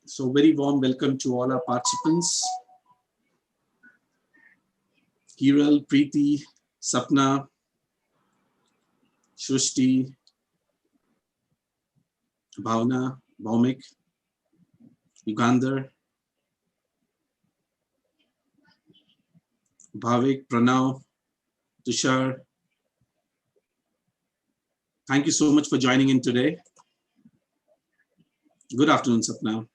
So very warm welcome to all our participants. Hiral, Preeti, Sapna, Shushti, Bhavna, Bhaumik, Yugandhar, Bhavik, Pranav, Tushar. Thank you so much for joining in today. Good afternoon, Sapna.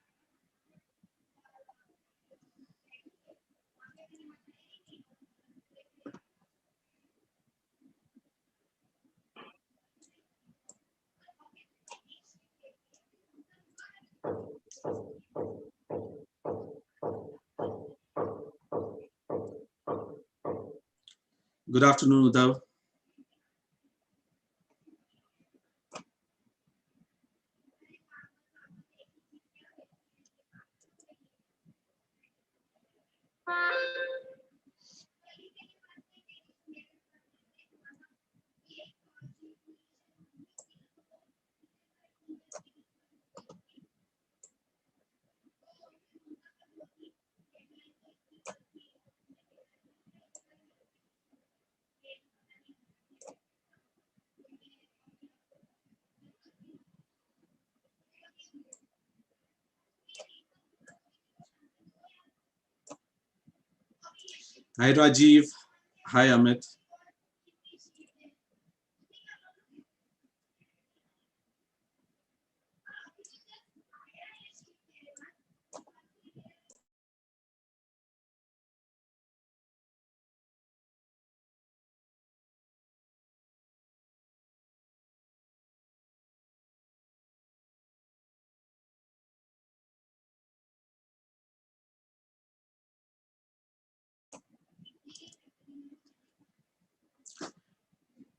Good afternoon, Udav. Hi, Rajiv. Hi, Amit.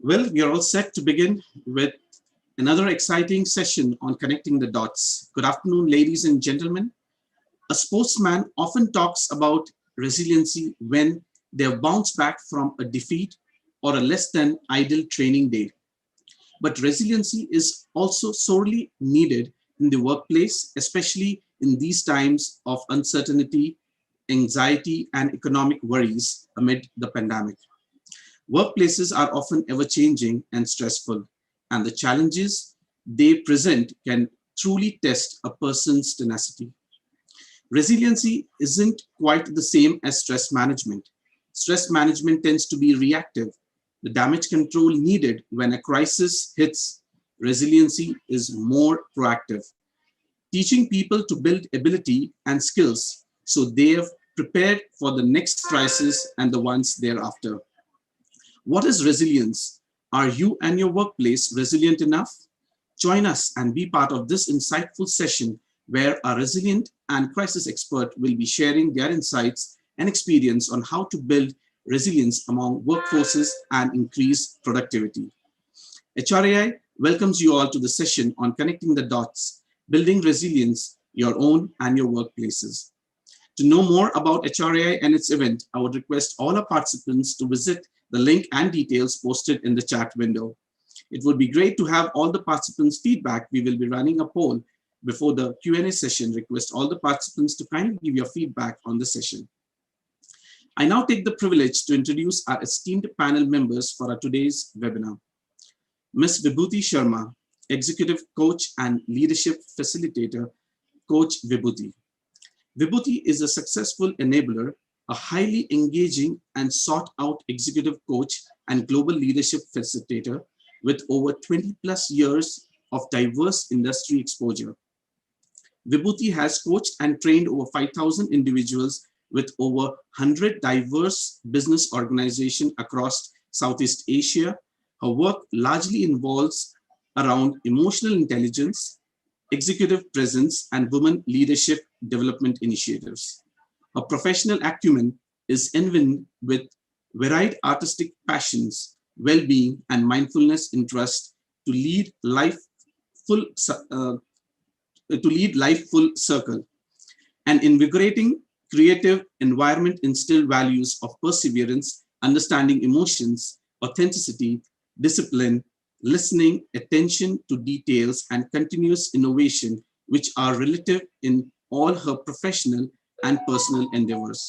Well, we are all set to begin with another exciting session on connecting the dots. Good afternoon, ladies and gentlemen. A sportsman often talks about resiliency when they have bounced back from a defeat or a less than ideal training day. But resiliency is also sorely needed in the workplace, especially in these times of uncertainty, anxiety, and economic worries amid the pandemic. Workplaces are often ever changing and stressful, and the challenges they present can truly test a person's tenacity. Resiliency isn't quite the same as stress management. Stress management tends to be reactive. The damage control needed when a crisis hits, resiliency is more proactive, teaching people to build ability and skills so they have prepared for the next crisis and the ones thereafter. What is resilience? Are you and your workplace resilient enough? Join us and be part of this insightful session where a resilient and crisis expert will be sharing their insights and experience on how to build resilience among workforces and increase productivity. HRAI welcomes you all to the session on connecting the dots, building resilience, your own and your workplaces. To know more about HRAI and its event, I would request all our participants to visit the link and details posted in the chat window. It would be great to have all the participants' feedback. We will be running a poll before the Q&A session. Request all the participants to kindly give your feedback on the session. I now take the privilege to introduce our esteemed panel members for our today's webinar. Ms. Vibhuti Sharma, Executive Coach and Leadership Facilitator, Coach Vibhuti. Vibhuti is a successful enabler, a highly engaging and sought out executive coach and global leadership facilitator with over 20 plus years of diverse industry exposure. Vibhuti has coached and trained over 5,000 individuals with over 100 diverse business organizations across Southeast Asia. Her work largely involves around emotional intelligence, executive presence, and women leadership development initiatives. Her professional acumen is enwined with varied artistic passions, well-being, and mindfulness interest to lead full life full circle. An invigorating creative environment instill values of perseverance, understanding emotions, authenticity, discipline, listening, attention to details, and continuous innovation, which are relative in all her professional and personal endeavors.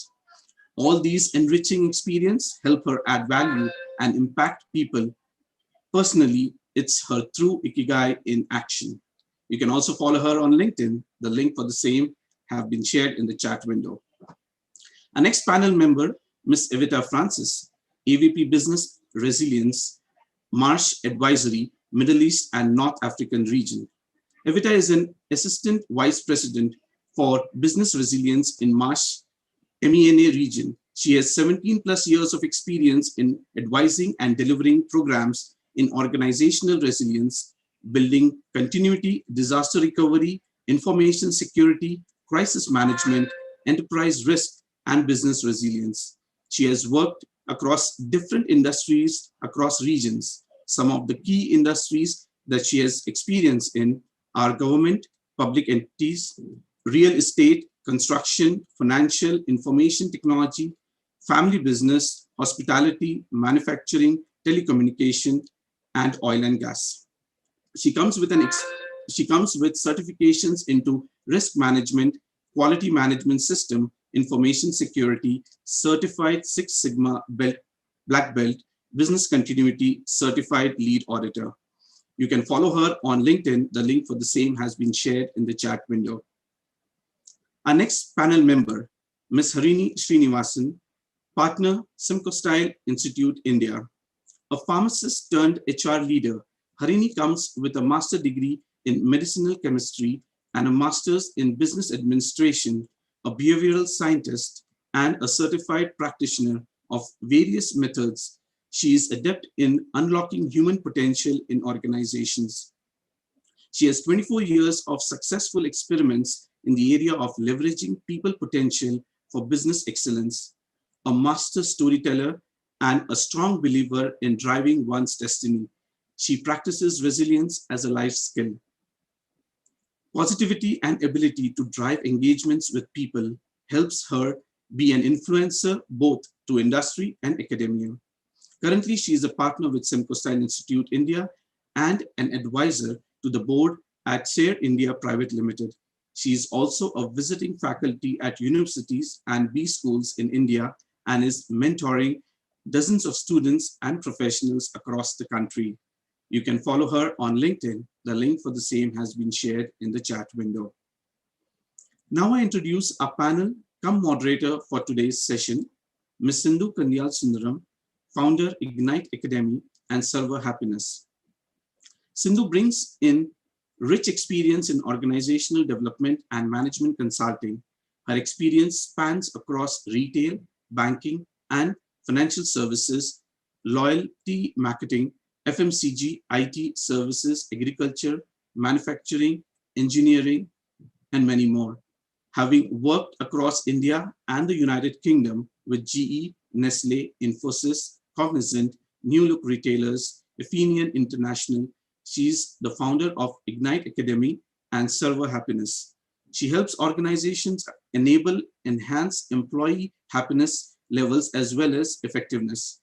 All these enriching experience help her add value and impact people. Personally, it's her true ikigai in action. You can also follow her on LinkedIn. The link for the same have been shared in the chat window. Our next panel member, Ms. Evita Francis, AVP Business Resilience, Marsh Advisory, Middle East and North African region. Evita is an Assistant Vice President for Business Resilience in Marsh MENA region. She has 17 plus years of experience in advising and delivering programs in organizational resilience, building continuity, disaster recovery, information security, crisis management, enterprise risk, and business resilience. She has worked across different industries across regions. Some of the key industries that she has experience in are government, public entities, real estate, construction, financial, information technology, family business, hospitality, manufacturing, telecommunication, and oil and gas. She comes with certifications into risk management, quality management system, information security, certified Six Sigma belt, black belt, business continuity, certified lead auditor. You can follow her on LinkedIn. The link for the same has been shared in the chat window. Our next panel member, Ms. Harini Srinivasan, partner, Simcoe Style Institute, India. A pharmacist turned HR leader, Harini comes with a master's degree in medicinal chemistry and a master's in business administration, a behavioral scientist, and a certified practitioner of various methods. She is adept in unlocking human potential in organizations. She has 24 years of successful experiments in the area of leveraging people potential for business excellence, a master storyteller, and a strong believer in driving one's destiny. She practices resilience as a life skill. Positivity and ability to drive engagements with people helps her be an influencer both to industry and academia. Currently, she is a partner with Simcoe Style Institute India and an advisor to the board at Share India Private Limited. She is also a visiting faculty at universities and B schools in India and is mentoring dozens of students and professionals across the country. You can follow her on LinkedIn. The link for the same has been shared in the chat window. Now I introduce our panel cum moderator for today's session, Ms. Sindhu Kanyal Sundaram, founder Ignite Academy and Server Happiness. Sindhu brings in rich experience in organizational development and management consulting. Her experience spans across retail, banking, and financial services, loyalty marketing, FMCG, IT services, agriculture, manufacturing, engineering, and many more. Having worked across India and the United Kingdom with GE, Nestle, Infosys, Cognizant, New Look Retailers, Athenian International, she's the founder of Ignite Academy and Server Happiness. She helps organizations enable enhanced employee happiness levels as well as effectiveness.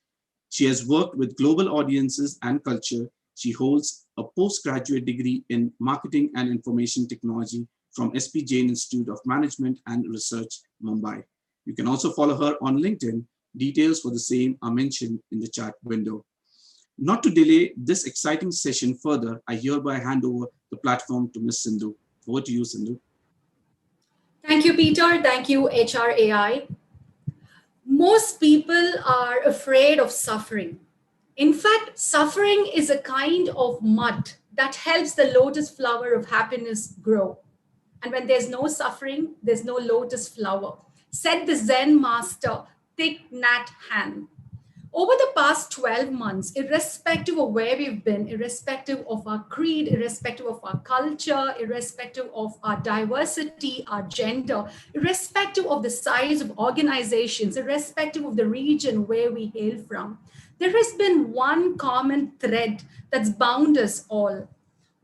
She has worked with global audiences and culture. She holds a postgraduate degree in marketing and information technology from SP Jain Institute of Management and Research, Mumbai. You can also follow her on LinkedIn. Details for the same are mentioned in the chat window. Not to delay this exciting session further, I hereby hand over the platform to Ms. Sindhu. Over to you, Sindhu. Thank you, Peter. Thank you, HRAI. Most people are afraid of suffering. In fact, suffering is a kind of mud that helps the lotus flower of happiness grow. And when there's no suffering, there's no lotus flower. Said the Zen master, Thich Nhat Hanh. Over the past 12 months, irrespective of where we've been, irrespective of our creed, irrespective of our culture, irrespective of our diversity, our gender, irrespective of the size of organizations, irrespective of the region where we hail from, there has been one common thread that's bound us all.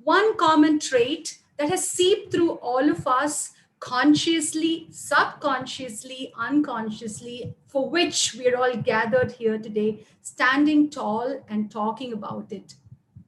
One common trait that has seeped through all of us consciously, subconsciously, unconsciously, for which we're all gathered here today, standing tall and talking about it.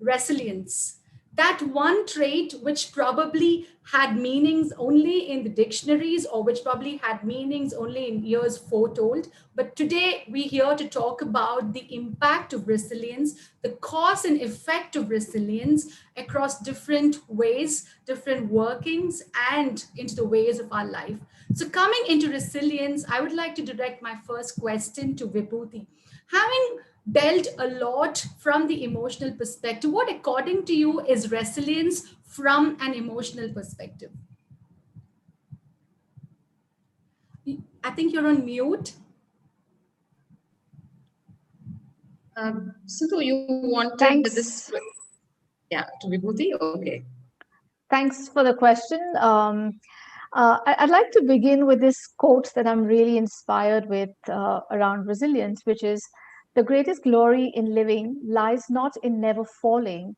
Resilience. That one trait which probably had meanings only in the dictionaries, or which probably had meanings only in years foretold. But today we're here to talk about the impact of resilience, the cause and effect of resilience across different ways, different workings, and into the ways of our life. So, coming into resilience, I would like to direct my first question to Vibhuti. Having dealt a lot from the emotional perspective, what, according to you, is resilience from an emotional perspective? I think you're on mute. Sindhu, you wanted this? Thanks. Yeah, to Vibhuti? Okay. Thanks for the question. I'd like to begin with this quote that I'm really inspired with around resilience, which is, the greatest glory in living lies not in never falling,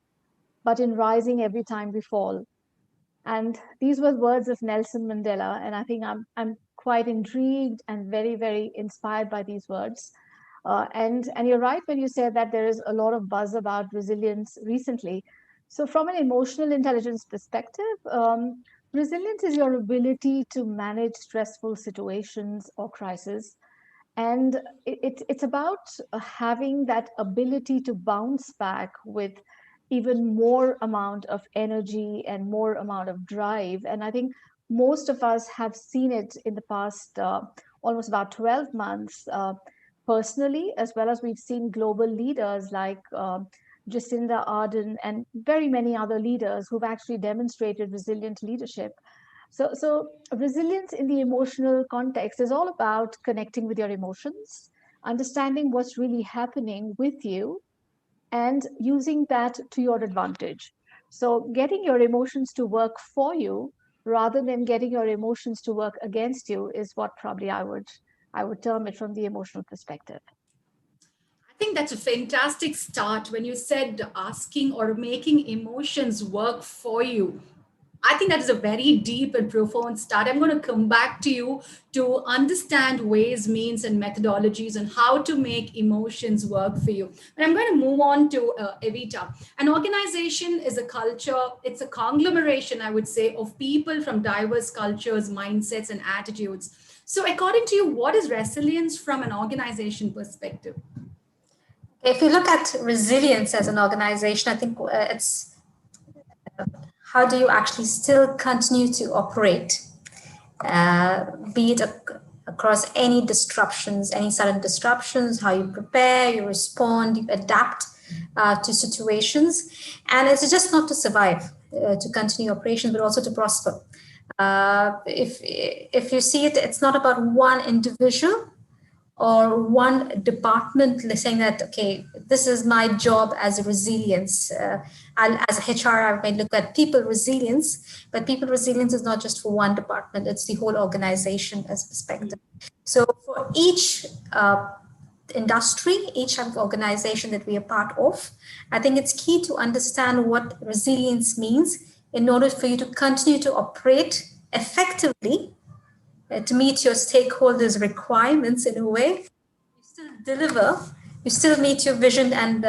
but in rising every time we fall. And these were words of Nelson Mandela, and I think I'm quite intrigued and very, very inspired by these words. And you're right when you said that there is a lot of buzz about resilience recently. So from an emotional intelligence perspective, resilience is your ability to manage stressful situations or crises, and it's about having that ability to bounce back with even more amount of energy and more amount of drive. And I think most of us have seen it in the past almost about 12 months, personally, as well as we've seen global leaders like Jacinda Ardern and very many other leaders who've actually demonstrated resilient leadership. So resilience in the emotional context is all about connecting with your emotions, understanding what's really happening with you, and using that to your advantage. So getting your emotions to work for you rather than getting your emotions to work against you is what probably I would term it from the emotional perspective. I think that's a fantastic start when you said asking or making emotions work for you. I think that is a very deep and profound start. I'm going to come back to you to understand ways, means, and methodologies and how to make emotions work for you. But I'm going to move on to Evita. An organization is a culture, it's a conglomeration, I would say, of people from diverse cultures, mindsets, and attitudes. So, according to you, what is resilience from an organization perspective? If you look at resilience as an organization, I think it's how do you actually still continue to operate, be it across any disruptions, any sudden disruptions, how you prepare, you respond, you adapt to situations. And it's just not to survive, to continue operations, but also to prosper. If you see it, it's not about one individual or one department saying that, okay, this is my job as a resilience. As a HR, I may look at people resilience, but people resilience is not just for one department, it's the whole organization as perspective. So for each industry, each organization that we are part of, I think it's key to understand what resilience means in order for you to continue to operate effectively, to meet your stakeholders' requirements in a way. You still deliver, you still meet your vision and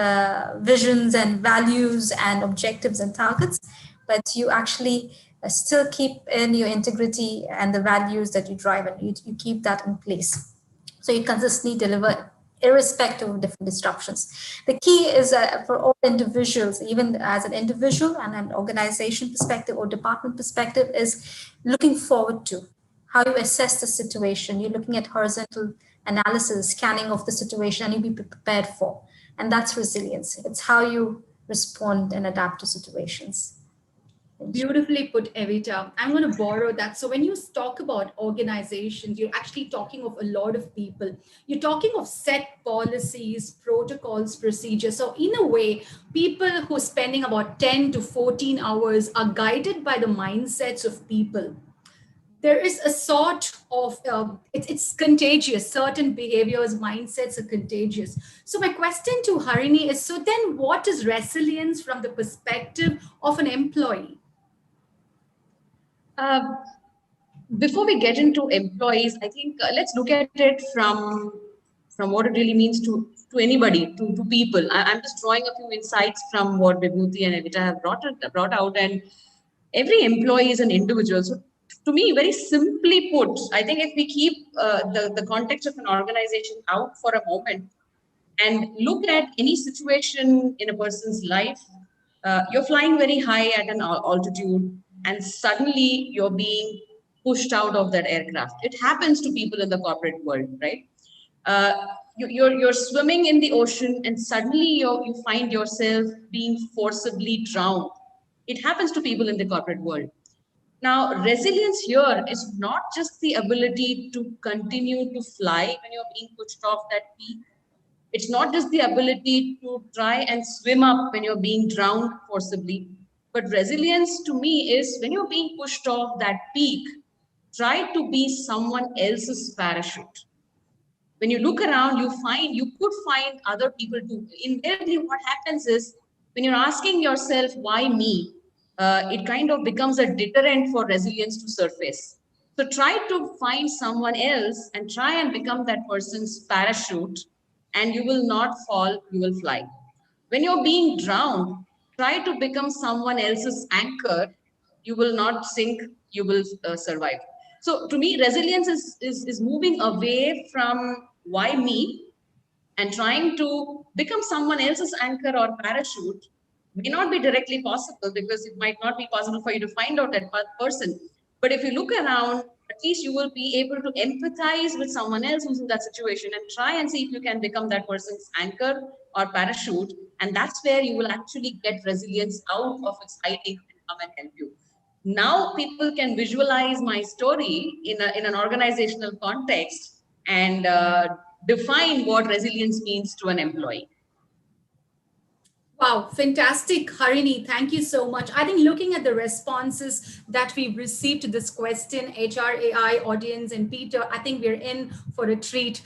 visions and values and objectives and targets, but you actually still keep in your integrity and the values that you drive, and you keep that in place. So you consistently deliver irrespective of different disruptions. The key is for all individuals, even as an individual and an organization perspective or department perspective, is looking forward to how you assess the situation. You're looking at horizontal analysis, scanning of the situation, and you be prepared for. And that's resilience. It's how you respond and adapt to situations. Beautifully put, Evita. I'm going to borrow that. So, when you talk about organizations, you're actually talking of a lot of people. You're talking of set policies, protocols, procedures. So, in a way, people who are spending about 10 to 14 hours are guided by the mindsets of people. There is a sort of it's contagious. Certain behaviors, mindsets are contagious. So my question to Harini is, so then what is resilience from the perspective of an employee? Before we get into employees, I think let's look at it from what it really means to to anybody, to people. I'm just drawing a few insights from what Vibhuti and Evita have brought out, and every employee is an individual. So to me, very simply put, I think if we keep the context of an organization out for a moment and look at any situation in a person's life, you're flying very high at an altitude, and suddenly you're being pushed out of that aircraft. It happens to people in the corporate world, right? Uh, you're swimming in the ocean, and suddenly you find yourself being forcibly drowned. It happens to people in the corporate world. Now, resilience here is not just the ability to continue to fly when you're being pushed off that peak. It's not just the ability to try and swim up when you're being drowned forcibly. But resilience to me is when you're being pushed off that peak, try to be someone else's parachute. When you look around, you could find other people too. Invariably, what happens is when you're asking yourself, why me? It kind of becomes a deterrent for resilience to surface. So try to find someone else and try and become that person's parachute, and you will not fall, you will fly. When you're being drowned, try to become someone else's anchor. You will not sink, you will survive. So to me, resilience is moving away from why me and trying to become someone else's anchor or parachute. May not be directly possible because it might not be possible for you to find out that person. But if you look around, at least you will be able to empathize with someone else who's in that situation and try and see if you can become that person's anchor or parachute. And that's where you will actually get resilience out of its hiding and come and help you. Now people can visualize my story in an organizational context and define what resilience means to an employee. Wow, fantastic, Harini. Thank you so much. I think looking at the responses that we've received to this question, HRAI audience and Peter, I think we're in for a treat.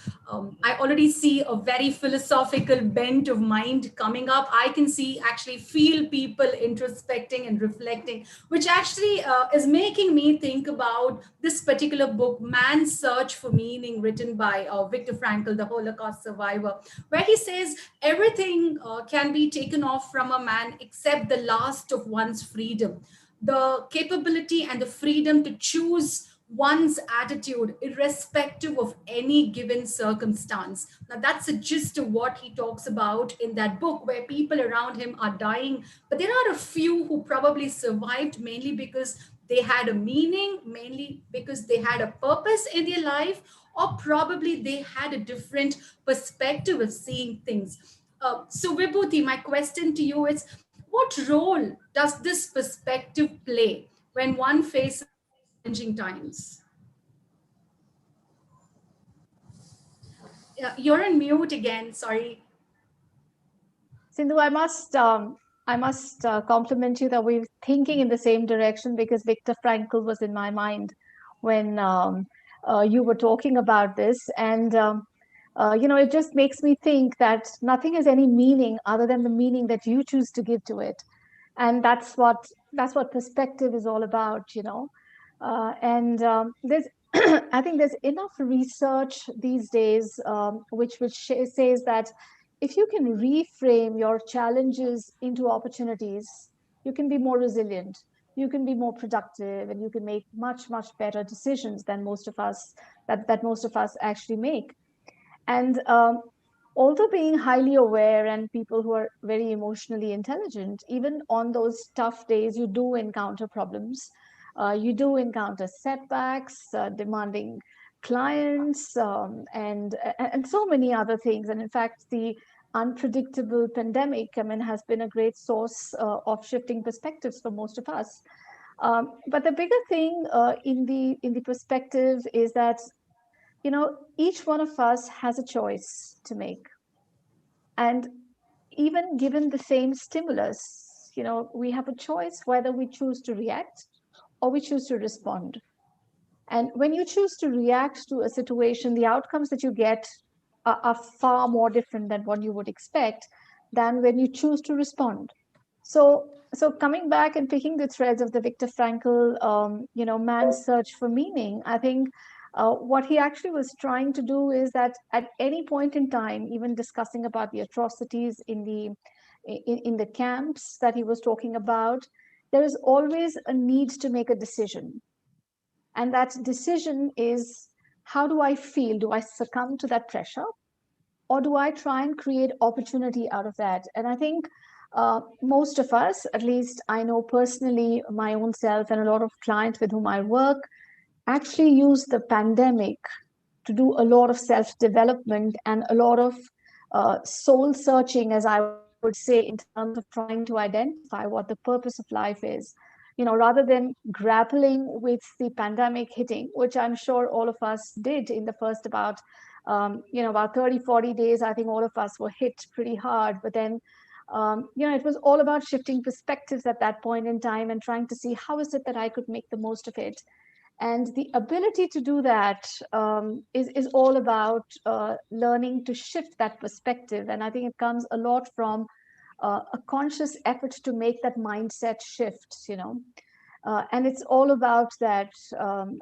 I already see a very philosophical bent of mind coming up. I can see, actually feel people introspecting and reflecting, which actually is making me think about this particular book, Man's Search for Meaning, written by Viktor Frankl, the Holocaust survivor, where he says everything can be taken off from a man except the last of one's freedom, the capability and the freedom to choose one's attitude irrespective of any given circumstance. Now that's the gist of what he talks about in that book, where people around him are dying, but there are a few who probably survived mainly because they had a meaning, mainly because they had a purpose in their life, or probably they had a different perspective of seeing things. So Vibhuti, my question to you is, what role does this perspective play when one faces challenging times? Yeah, you're on mute again, sorry. Sindhu, I must compliment you that we're thinking in the same direction, because Viktor Frankl was in my mind when you were talking about this. And it just makes me think that nothing has any meaning other than the meaning that you choose to give to it. And that's what perspective is all about. And there's I think there's enough research these days, which says that if you can reframe your challenges into opportunities, you can be more resilient, you can be more productive, and you can make much, much better decisions than most of us actually make. And although being highly aware and people who are very emotionally intelligent, even on those tough days, you do encounter problems. You do encounter setbacks, demanding clients, and so many other things. And in fact, the unpredictable pandemic, I mean, has been a great source of shifting perspectives for most of us. But the bigger thing in the perspective is that each one of us has a choice to make. And even given the same stimulus, we have a choice whether we choose to react or we choose to respond. And when you choose to react to a situation, the outcomes that you get are far more different than what you would expect than when you choose to respond. So coming back and picking the threads of the Viktor Frankl, Man's Search for Meaning, I think What he actually was trying to do is that at any point in time, even discussing about the atrocities in the camps that he was talking about, there is always a need to make a decision. And that decision is, how do I feel? Do I succumb to that pressure? Or do I try and create opportunity out of that? And I think most of us, at least I know personally, my own self and a lot of clients with whom I work, actually use the pandemic to do a lot of self-development and a lot of soul searching, as I would say, in terms of trying to identify what the purpose of life is. Rather than grappling with the pandemic hitting, which I'm sure all of us did in the first about 30, 40 days, I think all of us were hit pretty hard. But then, it was all about shifting perspectives at that point in time and trying to see how is it that I could make the most of it. And the ability to do that is all about learning to shift that perspective. And I think it comes a lot from a conscious effort to make that mindset shift. And it's all about that.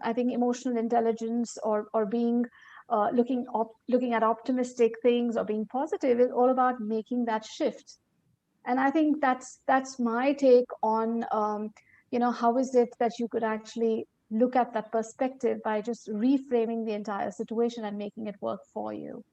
I think emotional intelligence or being looking at optimistic things or being positive is all about making that shift. And I think that's my take on how is it that you could actually look at that perspective by just reframing the entire situation and making it work for you.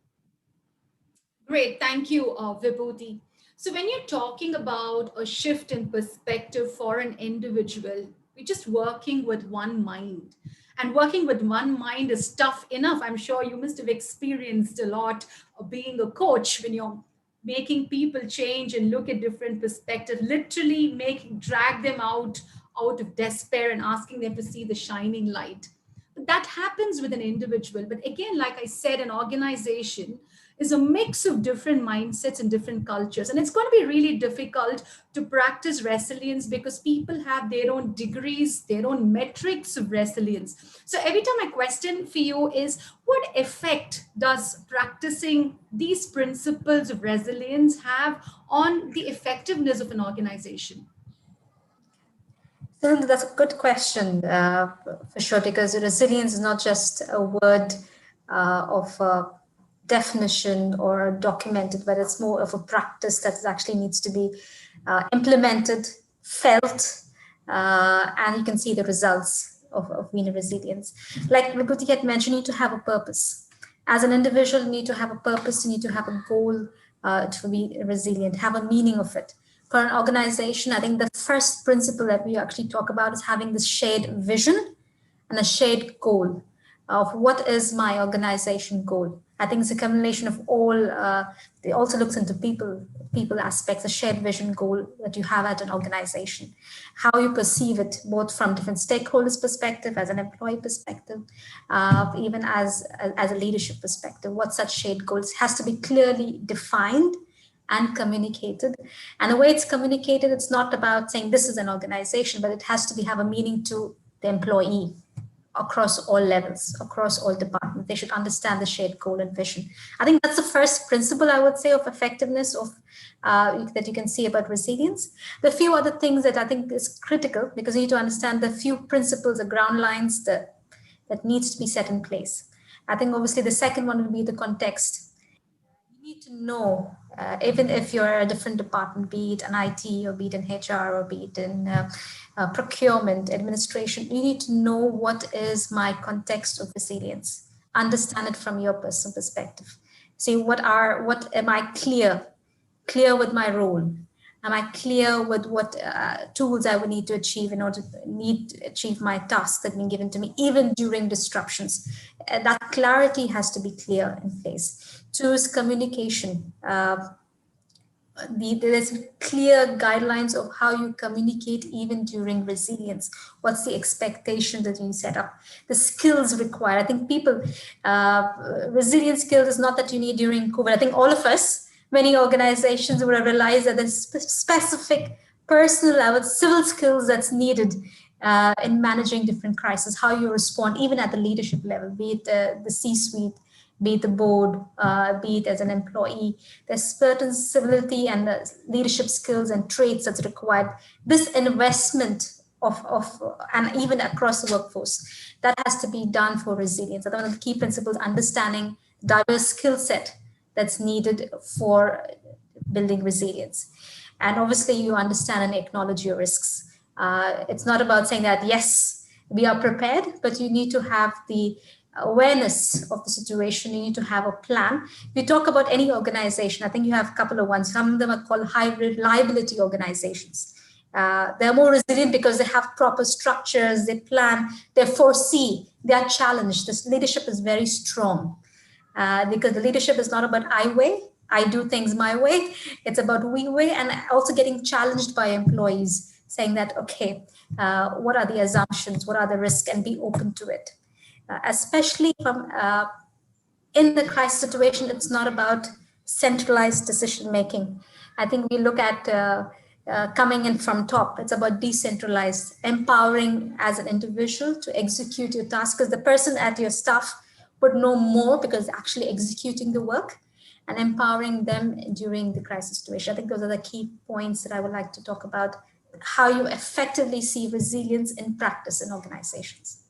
Great, thank you, Vibhuti. So when you're talking about a shift in perspective for an individual, we're just working with one mind. And working with one mind is tough enough. I'm sure you must have experienced a lot of being a coach when you're making people change and look at different perspectives, literally drag them out of despair and asking them to see the shining light. But that happens with an individual. But again, like I said, an organization is a mix of different mindsets and different cultures. And it's going to be really difficult to practice resilience because people have their own degrees, their own metrics of resilience. So every time my question for you is, what effect does practicing these principles of resilience have on the effectiveness of an organization? So that's a good question for sure, because resilience is not just a word of definition or documented, but it's more of a practice that actually needs to be implemented, felt, and you can see the results of being resilience. Like Vibhuti had mentioned, you need to have a purpose. As an individual, you need to have a purpose, you need to have a goal to be resilient, have a meaning of it. For an organization, I think the first principle that we actually talk about is having this shared vision and a shared goal of what is my organization goal. I think it's a combination of all. It also looks into people aspects, a shared vision goal that you have at an organization, how you perceive it, both from different stakeholders' perspective, as an employee perspective, even as a leadership perspective. What such shared goals has to be clearly defined and communicated. And the way it's communicated, it's not about saying this is an organization, but it has to have a meaning to the employee across all levels, across all departments. They should understand the shared goal and vision. I think that's the first principle, I would say, of effectiveness of that you can see about resilience. The few other things that I think is critical, because you need to understand the few principles, the ground lines that needs to be set in place. I think obviously the second one would be the context. You need to know, even if you're a different department, be it an IT or be it in HR or be it in procurement, administration, you need to know what is my context of resilience. Understand it from your personal perspective. See what am I clear with my role? Am I clear with what tools I would need to achieve in order to achieve my tasks that have been given to me, even during disruptions? That clarity has to be clear in place. Two is communication. There's clear guidelines of how you communicate even during resilience. What's the expectation that you set up? The skills required. I think resilience skills is not that you need during COVID. I think all of us, many organizations would have realized that there's specific personal, civil skills that's needed in managing different crises, how you respond, even at the leadership level, be it the C-suite, be it the board, be it as an employee. There's certain civility and leadership skills and traits that's required. This investment and even across the workforce. That has to be done for resilience. One of the key principles, understanding diverse skill set that's needed for building resilience. And obviously you understand and acknowledge your risks. It's not about saying that, yes, we are prepared, but you need to have the awareness of the situation. You need to have a plan. If you talk about any organization, I think you have a couple of ones. Some of them are called high reliability organizations. They're more resilient because they have proper structures, they plan, they foresee, they are challenged. This leadership is very strong because the leadership is not about I way, I do things my way. It's about we way, and also getting challenged by employees saying that, okay, what are the assumptions, what are the risks, and be open to it. Especially from in the crisis situation, it's not about centralized decision making. I think we look at coming in from top. It's about decentralized, empowering as an individual to execute your task, because the person at your staff would know more because actually executing the work, and empowering them during the crisis situation. I think those are the key points that I would like to talk about, how you effectively see resilience in practice in organizations.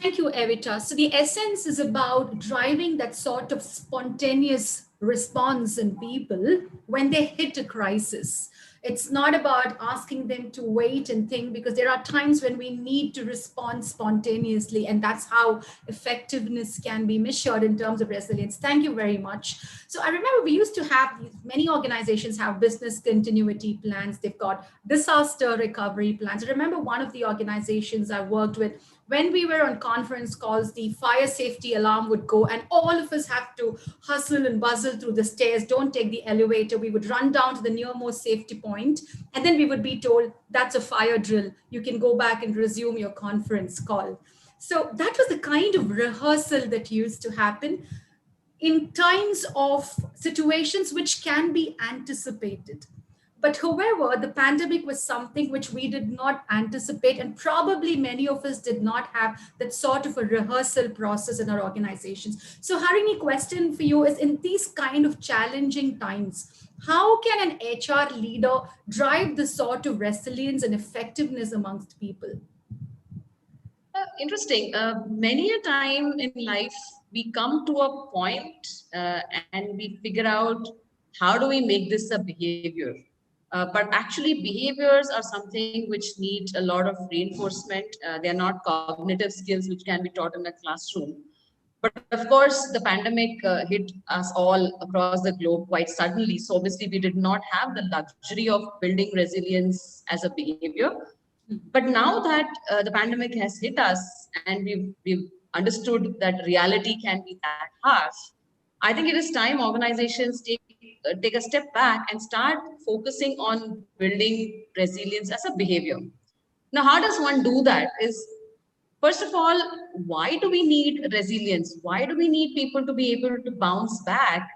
Thank you, Evita. So the essence is about driving that sort of spontaneous response in people when they hit a crisis. It's not about asking them to wait and think, because there are times when we need to respond spontaneously, and that's how effectiveness can be measured in terms of resilience. Thank you very much. So I remember we used to have, many organizations have business continuity plans. They've got disaster recovery plans. I remember one of the organizations I worked with, when we were on conference calls, the fire safety alarm would go and all of us have to hustle and bustle through the stairs, don't take the elevator. We would run down to the nearmost safety point, and then we would be told, that's a fire drill. You can go back and resume your conference call. So that was the kind of rehearsal that used to happen in times of situations which can be anticipated. But however, the pandemic was something which we did not anticipate, and probably many of us did not have that sort of a rehearsal process in our organizations. So Harini, question for you is, in these kind of challenging times, how can an HR leader drive the sort of resilience and effectiveness amongst people? Interesting. Many a time in life, we come to a point and we figure out how do we make this a behavior. But actually, behaviors are something which need a lot of reinforcement. They are not cognitive skills which can be taught in a classroom. But of course, the pandemic hit us all across the globe quite suddenly. So obviously, we did not have the luxury of building resilience as a behavior. But now that the pandemic has hit us and we've understood that reality can be that harsh, I think it is time organizations take a step back and start focusing on building resilience as a behavior. Now, how does one do that? Is, first of all, why do we need resilience? Why do we need people to be able to bounce back?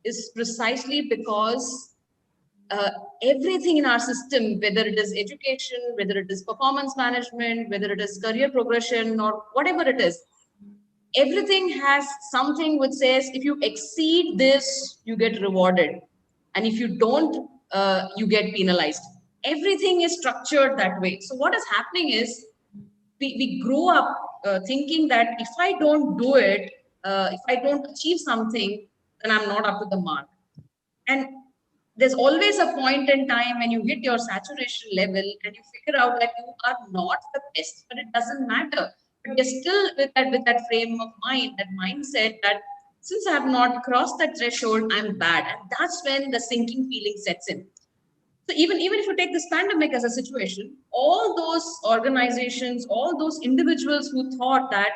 Is precisely because everything in our system, whether it is education, whether it is performance management, whether it is career progression, or whatever it is, everything has something which says if you exceed this, you get rewarded. And if you don't, you get penalized. Everything is structured that way. So what is happening is we grow up thinking that if I don't do it, if I don't achieve something, then I'm not up to the mark. And there's always a point in time when you hit your saturation level and you figure out that you are not the best, but it doesn't matter. But you're still with that frame of mind, that mindset that since I have not crossed that threshold, I'm bad. And that's when the sinking feeling sets in. So even if you take this pandemic as a situation, all those organizations, all those individuals who thought that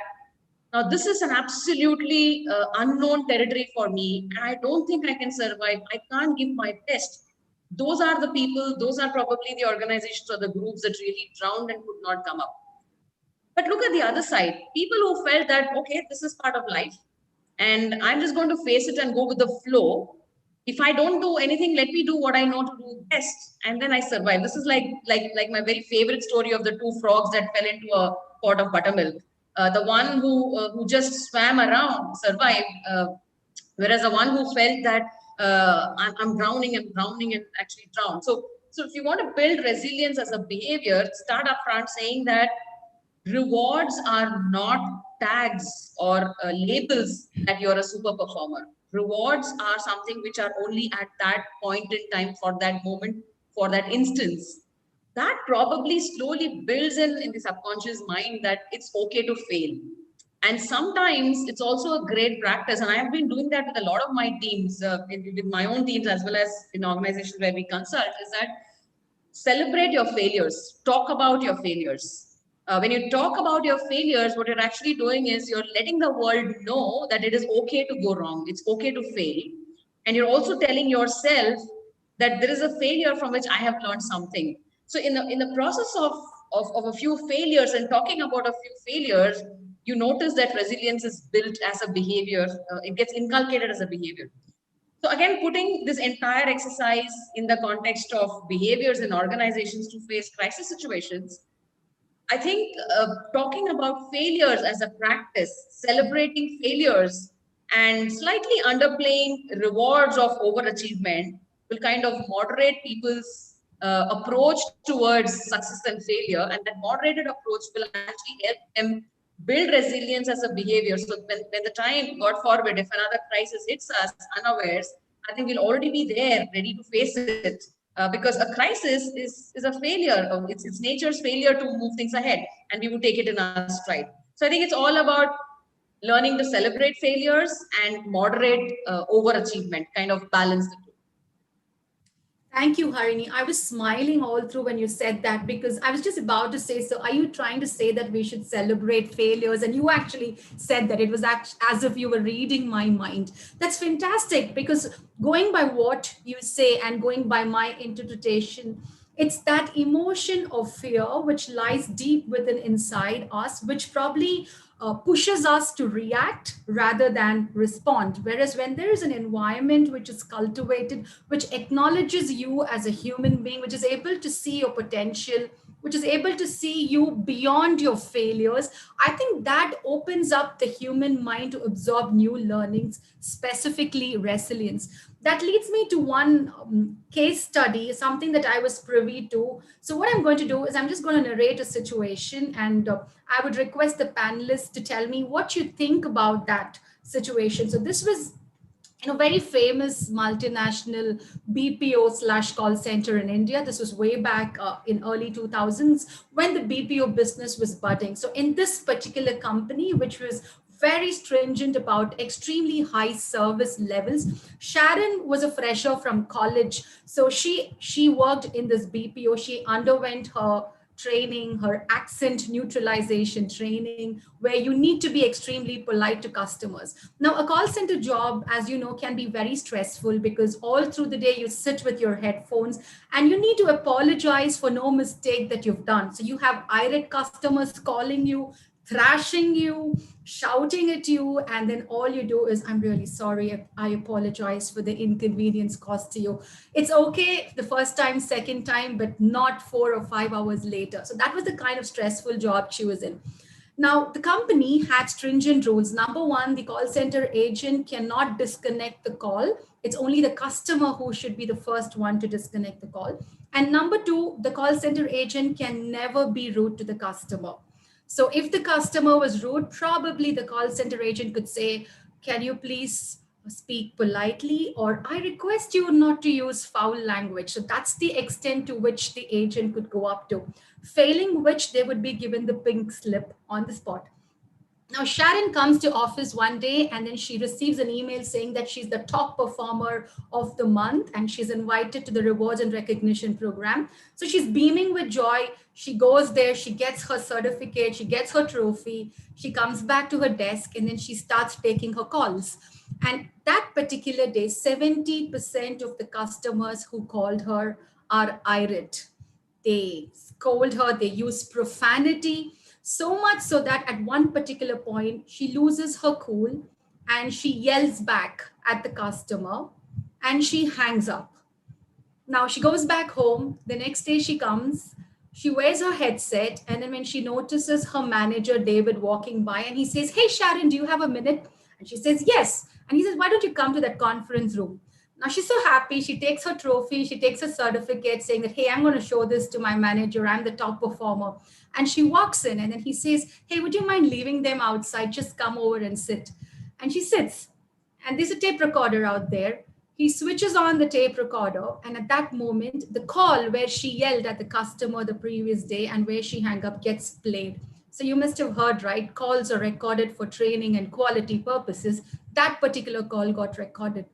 now this is an absolutely unknown territory for me, and I don't think I can survive, I can't give my best. Those are the people, those are probably the organizations or the groups that really drowned and could not come up. But look at the other side, people who felt that, okay, this is part of life, and I'm just going to face it and go with the flow. If I don't do anything, let me do what I know to do best, and then I survive. This is like my very favorite story of the two frogs that fell into a pot of buttermilk. The one who just swam around survived, whereas the one who felt that I'm drowning and actually drowned. So So if you want to build resilience as a behavior, start upfront saying that rewards are not tags or labels that you're a super performer. Rewards are something which are only at that point in time, for that moment, for that instance. That probably slowly builds in the subconscious mind that it's okay to fail. And sometimes it's also a great practice, and I have been doing that with a lot of my teams, with my own teams as well as in organizations where we consult, is that celebrate your failures, talk about your failures. When you talk about your failures, what you're actually doing is you're letting the world know that it is okay to go wrong, it's okay to fail. And you're also telling yourself that there is a failure from which I have learned something. So in the process of a few failures and talking about a few failures, you notice that resilience is built as a behavior, it gets inculcated as a behavior. So again, putting this entire exercise in the context of behaviors in organizations to face crisis situations, I think talking about failures as a practice, celebrating failures, and slightly underplaying rewards of overachievement will kind of moderate people's approach towards success and failure. And that moderated approach will actually help them build resilience as a behavior. So when the time, God forbid, if another crisis hits us unawares, I think we'll already be there, ready to face it. Because a crisis is a failure. It's nature's failure to move things ahead, and we would take it in our stride. So I think it's all about learning to celebrate failures and moderate overachievement, kind of balance the two. Thank you, Harini. I was smiling all through when you said that because I was just about to say, so are you trying to say that we should celebrate failures? And you actually said that it was as if you were reading my mind. That's fantastic because going by what you say and going by my interpretation, it's that emotion of fear which lies deep within inside us, which probably pushes us to react rather than respond. Whereas when there is an environment which is cultivated, which acknowledges you as a human being, which is able to see your potential, which is able to see you beyond your failures, I think that opens up the human mind to absorb new learnings, specifically resilience. That leads me to one case study, something that I was privy to. So, what I'm going to do is I'm just going to narrate a situation, and I would request the panelists to tell me what you think about that situation. So, this was very famous multinational BPO slash call center in India. This was way back in early 2000s when the BPO business was budding. So in this particular company, which was very stringent about extremely high service levels, Sharon was a fresher from college. So she worked in this BPO. She underwent her training, her accent neutralization training, where you need to be extremely polite to customers. Now, a call center job, as you know, can be very stressful because all through the day you sit with your headphones and you need to apologize for no mistake that you've done. So you have irate customers calling you, thrashing you, shouting at you, and then all you do is, I'm really sorry, I apologize for the inconvenience caused to you. It's okay the first time, second time, but not 4 or 5 hours later. So that was the kind of stressful job she was in. Now, the company had stringent rules. Number one, the call center agent cannot disconnect the call. It's only the customer who should be the first one to disconnect the call. And number two, the call center agent can never be rude to the customer. So if the customer was rude, probably the call center agent could say, can you please speak politely, or I request you not to use foul language. So that's the extent to which the agent could go up to, failing which they would be given the pink slip on the spot. Now, Sharon comes to office one day and then she receives an email saying that she's the top performer of the month and she's invited to the rewards and recognition program. So she's beaming with joy. She goes there, she gets her certificate, she gets her trophy, she comes back to her desk and then she starts taking her calls. And that particular day, 70% of the customers who called her are irate. They scold her, they use profanity, so much so that at one particular point, she loses her cool and she yells back at the customer and she hangs up. Now she goes back home. The next day she comes, she wears her headset, and then when she notices her manager, David, walking by, and he says, hey, Sharon, do you have a minute? And she says, yes. And he says, why don't you come to that conference room? Now she's so happy. She takes her trophy, she takes her certificate saying that, hey, I'm going to show this to my manager. I'm the top performer. And she walks in and then he says, hey, would you mind leaving them outside? Just come over and sit. And she sits. And there's a tape recorder out there. He switches on the tape recorder. And at that moment, the call where she yelled at the customer the previous day and where she hung up gets played. So you must have heard, right? Calls are recorded for training and quality purposes. That particular call got recorded.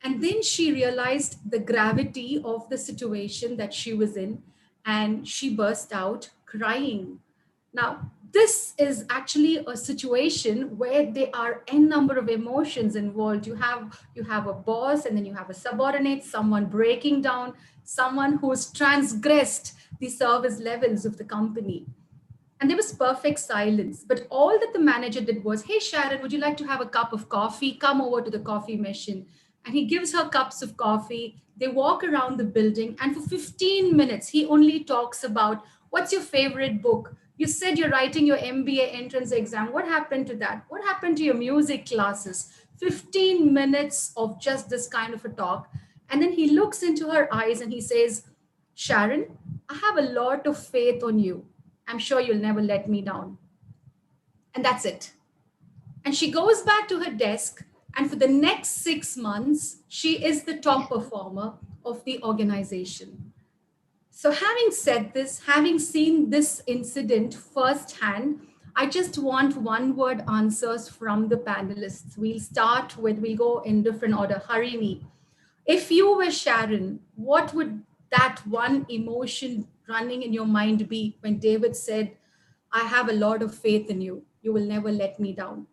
And then she realized the gravity of the situation that she was in, and she burst out crying. Now, this is actually a situation where there are n number of emotions involved. You have a boss, and then you have a subordinate, someone breaking down, someone who's transgressed the service levels of the company. And there was perfect silence. But all that the manager did was, hey, Sharon, would you like to have a cup of coffee? Come over to the coffee machine. And he gives her cups of coffee. They walk around the building. And for 15 minutes, he only talks about what's your favorite book? You said you're writing your MBA entrance exam. What happened to that? What happened to your music classes? 15 minutes of just this kind of a talk. And then he looks into her eyes and he says, Sharon, I have a lot of faith on you. I'm sure you'll never let me down. And that's it. And she goes back to her desk. And for the next 6 months, she is the top performer of the organization. So, having said this, having seen this incident firsthand, I just want one word answers from the panelists. We'll go in different order. Harini, if you were Sharon, what would that one emotion running in your mind be when David said, I have a lot of faith in you. You will never let me down?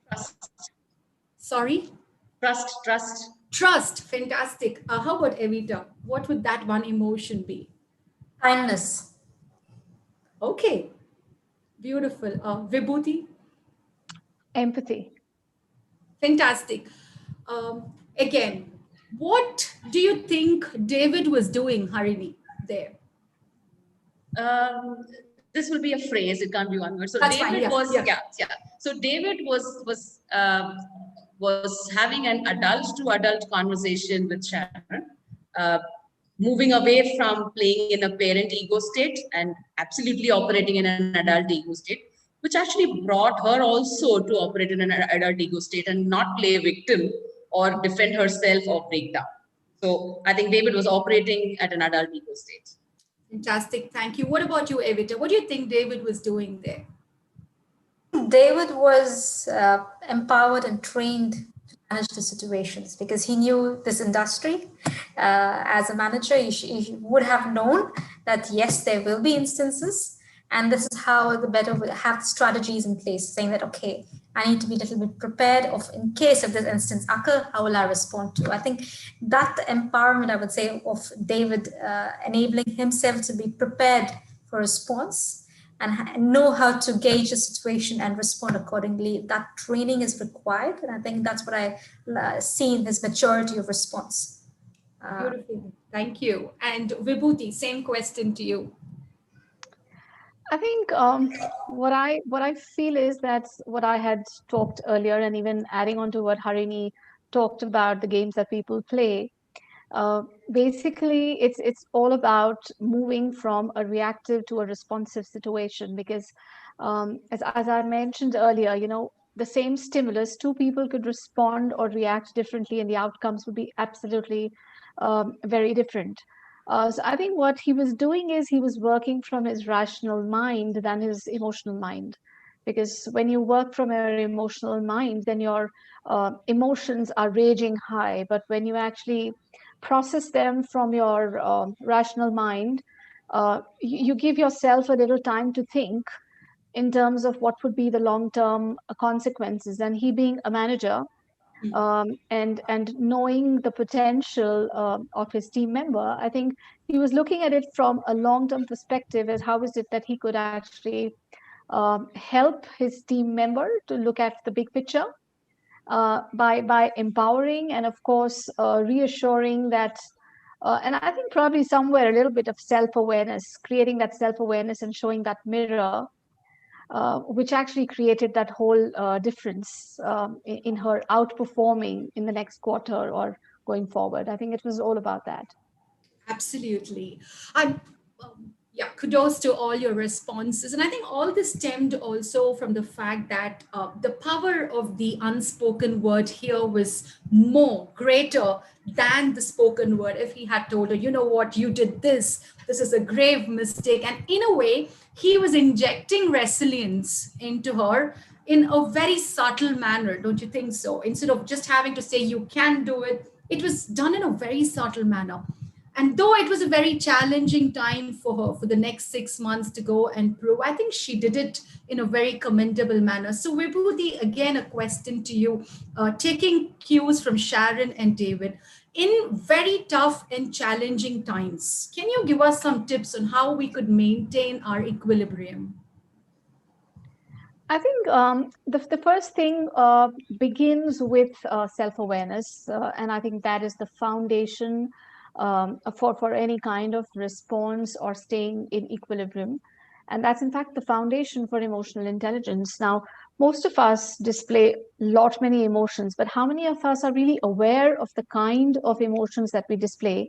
Trust. Sorry? Trust. Trust. Fantastic. How about Evita? What would that one emotion be? Kindness. Okay. Beautiful. Vibhuti? Empathy. Fantastic. Again, what do you think David was doing, Harini, there? This will be a phrase. It can't be one word. So That's David fine, was yeah. So David was having an adult to adult conversation with Sharon, moving away from playing in a parent ego state and absolutely operating in an adult ego state, which actually brought her also to operate in an adult ego state and not play victim or defend herself or break down. So I think David was operating at an adult ego state. Fantastic. Thank you. What about you, Evita? What do you think David was doing there? David was empowered and trained to manage the situations because he knew this industry. As a manager, he would have known that, yes, there will be instances. And this is how the better would have strategies in place, saying that, okay, I need to be a little bit prepared of in case of this instance occur, how will I respond to? I think that empowerment, I would say, of David enabling himself to be prepared for response and know how to gauge the situation and respond accordingly. That training is required. And I think that's what I see in his maturity of response. Beautiful. Thank you. And Vibhuti, same question to you. I think what I feel is that's what I had talked earlier, and even adding on to what Harini talked about the games that people play. Basically, it's all about moving from a reactive to a responsive situation because, as I mentioned earlier, the same stimulus, two people could respond or react differently, and the outcomes would be absolutely very different. So I think what he was doing is he was working from his rational mind than his emotional mind. Because when you work from your emotional mind, then your emotions are raging high. But when you actually process them from your rational mind, you give yourself a little time to think in terms of what would be the long-term consequences. And he being a manager, and knowing the potential of his team member, I think he was looking at it from a long-term perspective as how is it that he could actually help his team member to look at the big picture by empowering and of course reassuring that. And I think probably somewhere a little bit of self-awareness, creating that self-awareness and showing that mirror which actually created that whole difference in her outperforming in the next quarter or going forward. I think it was all about that. Absolutely. I'm yeah, kudos to all your responses. And I think all this stemmed also from the fact that the power of the unspoken word here was more greater than the spoken word. If he had told her, you know what, you did this is a grave mistake. And in a way, he was injecting resilience into her in a very subtle manner, don't you think so? Instead of just having to say, you can do it, it was done in a very subtle manner. And though it was a very challenging time for her for the next 6 months to go and prove, I think she did it in a very commendable manner. So, Vibhuti, again, a question to you, taking cues from Sharon and David. In very tough and challenging times, can you give us some tips on how we could maintain our equilibrium? I think the first thing begins with self-awareness, and I think that is the foundation for any kind of response or staying in equilibrium. And that's in fact the foundation for emotional intelligence. Now, most of us display lot many emotions, but how many of us are really aware of the kind of emotions that we display?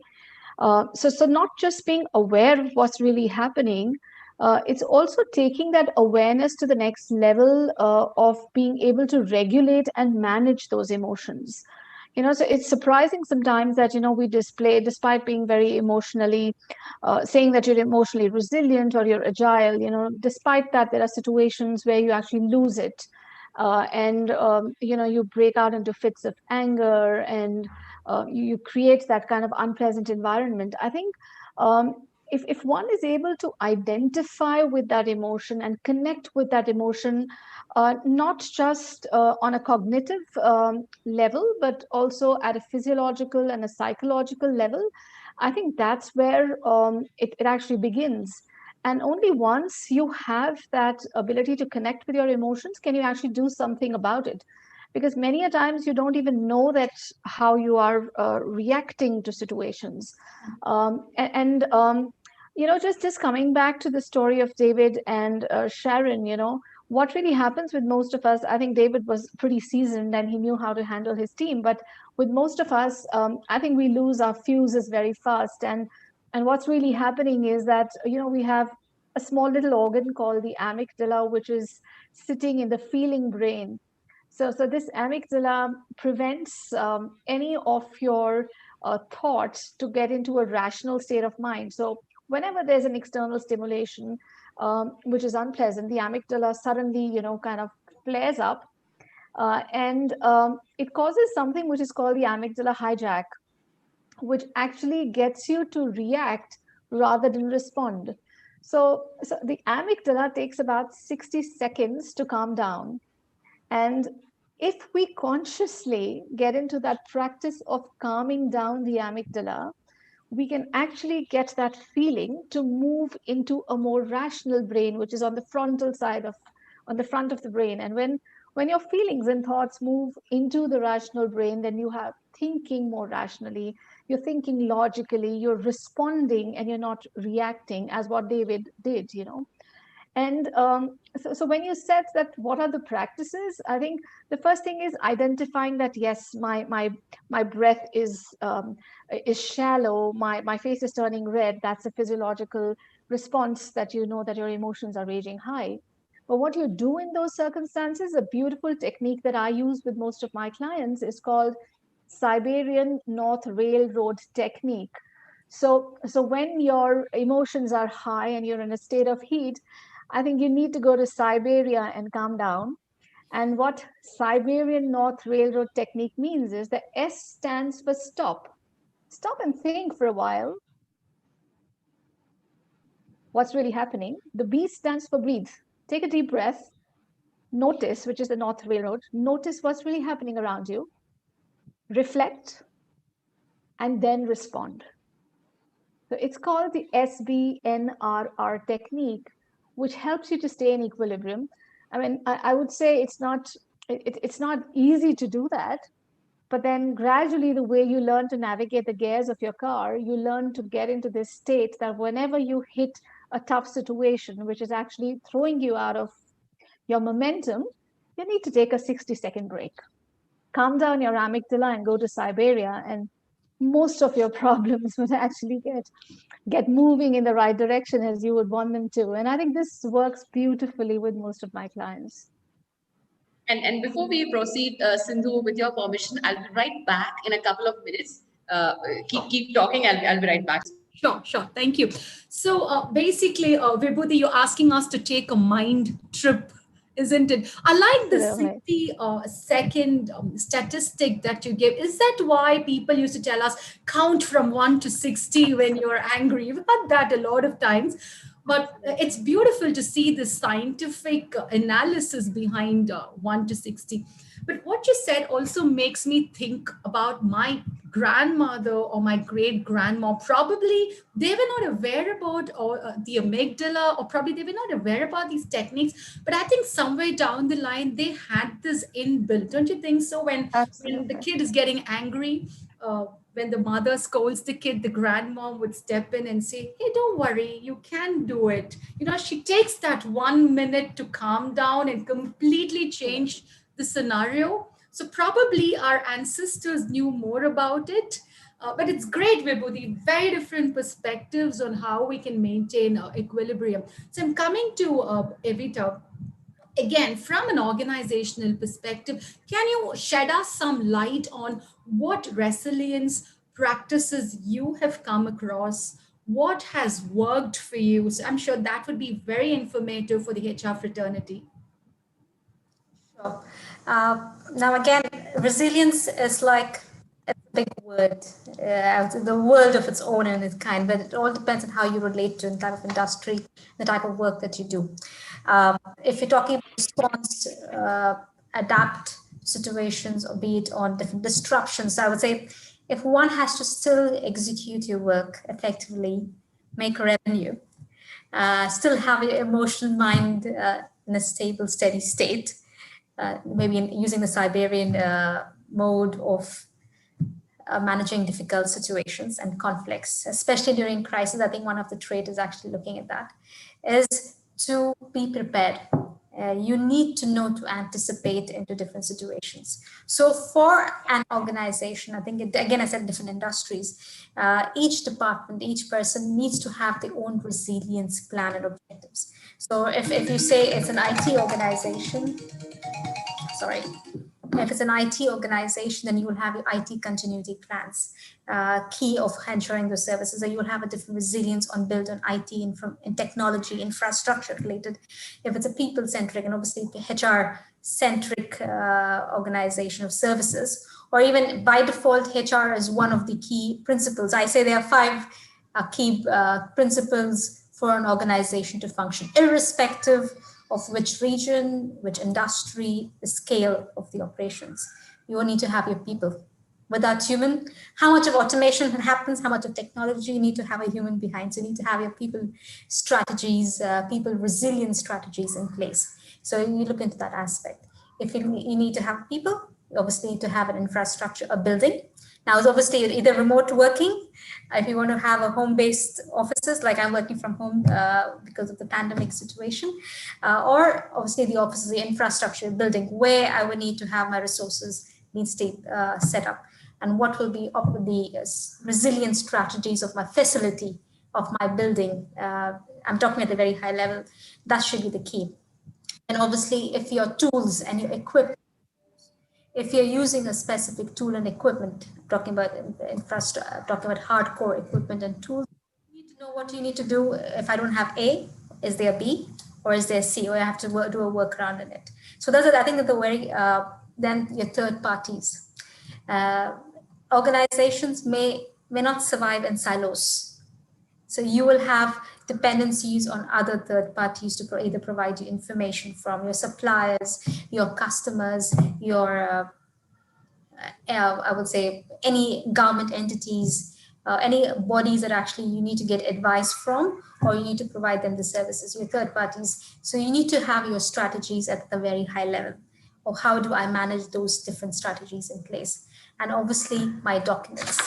So not just being aware of what's really happening, it's also taking that awareness to the next level of being able to regulate and manage those emotions. So it's surprising sometimes that, we display, despite being very emotionally, saying that you're emotionally resilient or you're agile, despite that, there are situations where you actually lose it. And you break out into fits of anger and you create that kind of unpleasant environment. I think if one is able to identify with that emotion and connect with that emotion, not just on a cognitive level, but also at a physiological and a psychological level, I think that's where it actually begins. And only once you have that ability to connect with your emotions can you actually do something about it. Because many a times you don't even know that how you are reacting to situations. Just coming back to the story of David and Sharon, what really happens with most of us, I think David was pretty seasoned and he knew how to handle his team. But with most of us, I think we lose our fuses very fast. And what's really happening is that, we have a small little organ called the amygdala, which is sitting in the feeling brain. So this amygdala prevents any of your thoughts to get into a rational state of mind. So whenever there's an external stimulation, which is unpleasant, the amygdala suddenly, kind of flares up, and it causes something which is called the amygdala hijack, which actually gets you to react rather than respond. So the amygdala takes about 60 seconds to calm down. And if we consciously get into that practice of calming down the amygdala, we can actually get that feeling to move into a more rational brain, which is on the frontal side on the front of the brain. And when your feelings and thoughts move into the rational brain, then you have thinking more rationally, you're thinking logically, you're responding, and you're not reacting as what David did. And so when you said that, what are the practices? I think the first thing is identifying that, yes, my breath is shallow, my face is turning red. That's a physiological response that you know that your emotions are raging high. But what you do in those circumstances, a beautiful technique that I use with most of my clients is called Siberian North Railroad technique. So when your emotions are high and you're in a state of heat, I think you need to go to Siberia and calm down. And what Siberian North Railroad technique means is the S stands for stop. Stop and think for a while. What's really happening? The B stands for breathe. Take a deep breath. Notice, which is the North Railroad. Notice what's really happening around you. Reflect and then respond. So it's called the SBNRR technique, which helps you to stay in equilibrium. I mean, I would say it's not easy to do that, but then gradually the way you learn to navigate the gears of your car, you learn to get into this state that whenever you hit a tough situation, which is actually throwing you out of your momentum, you need to take a 60-second break. Calm down your amygdala and go to Siberia, and most of your problems would actually get moving in the right direction as you would want them to. And I think this works beautifully with most of my clients. And before we proceed, Sindhu, with your permission, I'll be right back in a couple of minutes. Keep talking. I'll be right back. Sure, sure. Thank you. So basically, Vibhuti, you're asking us to take a mind trip, isn't it? I like the Absolutely. 60-second statistic that you gave. Is that why people used to tell us count from 1 to 60 when you're angry? We've had that a lot of times. But it's beautiful to see the scientific analysis behind 1 to 60. But what you said also makes me think about my grandmother or my great grandma. Probably they were not aware about the amygdala, or probably they were not aware about these techniques. But I think somewhere down the line, they had this inbuilt. Don't you think so? When the Absolutely. kid is getting angry, when the mother scolds the kid, the grandmom would step in and say, "Hey, don't worry, you can do it." She takes that 1 minute to calm down and completely change the scenario. So probably our ancestors knew more about it. But it's great, Vibhuti, very different perspectives on how we can maintain equilibrium. So I'm coming to Evita. Again, from an organizational perspective, can you shed us some light on what resilience practices you have come across? What has worked for you? So I'm sure that would be very informative for the HR fraternity. Sure. Now, again, resilience is like a big word, the world of its own in its kind, but it all depends on how you relate to the type of industry, the type of work that you do. If you're talking about response, adapt situations, or be it on different disruptions, I would say if one has to still execute your work effectively, make revenue, still have your emotional mind in a stable, steady state, maybe using the Siberian mode of managing difficult situations and conflicts, especially during crisis. I think one of the traits is actually looking at that, is to be prepared. You need to know to anticipate into different situations. So for an organization, I think, again, I said different industries, each department, each person needs to have their own resilience plan and objectives. So if you say it's an IT organization, if it's an IT organization, then you will have your IT continuity plans, key of ensuring those services, that you will have a different resilience on built on IT and technology, infrastructure related. If it's a people-centric and obviously HR-centric organization of services, or even by default, HR is one of the key principles. I say there are 5 key principles for an organization to function, irrespective of which region, which industry, the scale of the operations. You will need to have your people. Without human, how much of automation happens, how much of technology, you need to have a human behind. So you need to have your people strategies, people resilience strategies in place. So you look into that aspect. If you need to have people, you obviously need to have an infrastructure, a building. Now, it's obviously either remote working, if you want to have a home-based offices, like I'm working from home because of the pandemic situation, or obviously the offices, the infrastructure building, where I would need to have my resources needs to set up, and what will be the resilient strategies of my facility, of my building. I'm talking at a very high level. That should be the key. And obviously, if your tools and your equipment, if you're using a specific tool and equipment, talking about infrastructure, talking about hardcore equipment and tools, you need to know what you need to do. If I don't have A, is there B, or is there C, or I have to do a workaround in it. So those are, I think, the very, then your third parties. Organizations may not survive in silos. So you will have dependencies on other third parties to either provide you information from your suppliers, your customers, your, I would say, any government entities, any bodies that actually you need to get advice from, or you need to provide them the services, your third parties. So you need to have your strategies at the very high level. Or how do I manage those different strategies in place? And obviously my documents.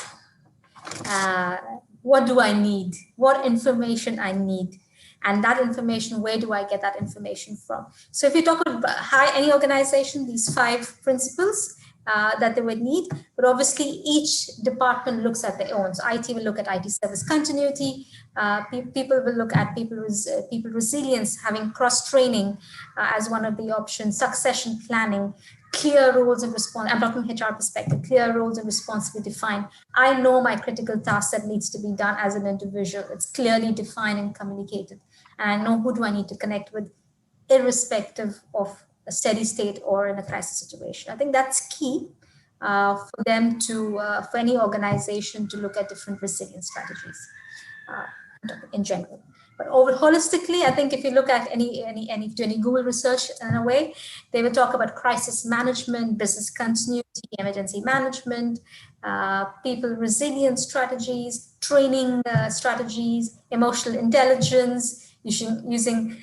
What do I need? What information I need? And that information, where do I get that information from? So if you talk about any organization, these 5 principles that they would need, but obviously each department looks at their own. So IT will look at IT service continuity. People will look at people resilience, having cross training as one of the options, succession planning, clear roles and response. I'm talking HR perspective, clear roles and responsibility defined. I know my critical task that needs to be done as an individual. It's clearly defined and communicated. And I know who do I need to connect with, irrespective of a steady state or in a crisis situation. I think that's key for them to, for any organization to look at different resilience strategies in general. But over holistically, I think if you look at any Google research in a way, they will talk about crisis management, business continuity, emergency management, people resilience strategies, training strategies, emotional intelligence, using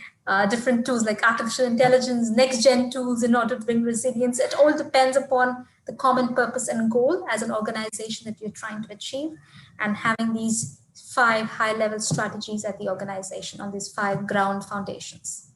different tools like artificial intelligence, next gen tools in order to bring resilience. It all depends upon the common purpose and goal as an organization that you're trying to achieve, and having these 5 high-level strategies at the organization on these 5 ground foundations.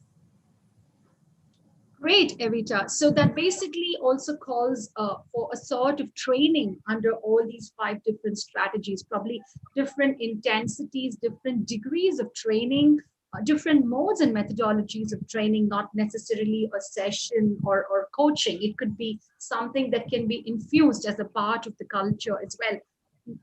Great, Evita. So that basically also calls for a sort of training under all these 5 different strategies, probably different intensities, different degrees of training, different modes and methodologies of training, not necessarily a session or coaching. It could be something that can be infused as a part of the culture as well.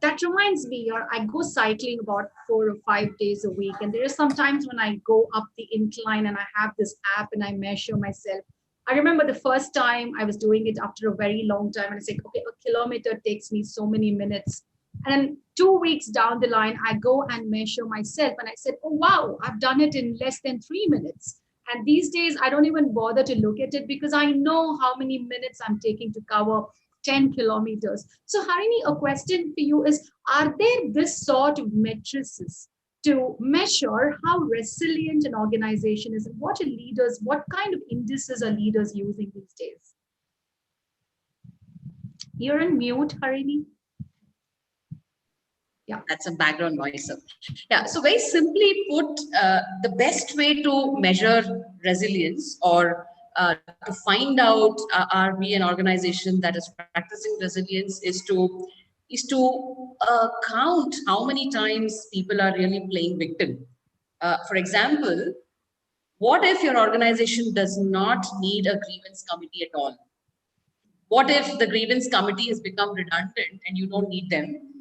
That reminds me, I go cycling about 4 or 5 days a week. And there are some times when I go up the incline and I have this app and I measure myself. I remember the first time I was doing it after a very long time. And I said, okay, a kilometer takes me so many minutes. And then 2 weeks down the line, I go and measure myself. And I said, oh, wow, I've done it in less than 3 minutes. And these days, I don't even bother to look at it because I know how many minutes I'm taking to cover 10 kilometers. So Harini, a question for you is, are there this sort of matrices to measure how resilient an organization is, and what kind of indices are leaders using these days? You're on mute, Harini. Yeah, that's a background noise. Yeah, so very simply put, the best way to measure resilience or to find out are we an organization that is practicing resilience is to count how many times people are really playing victim. For example, what if your organization does not need a grievance committee at all? What if the grievance committee has become redundant and you don't need them?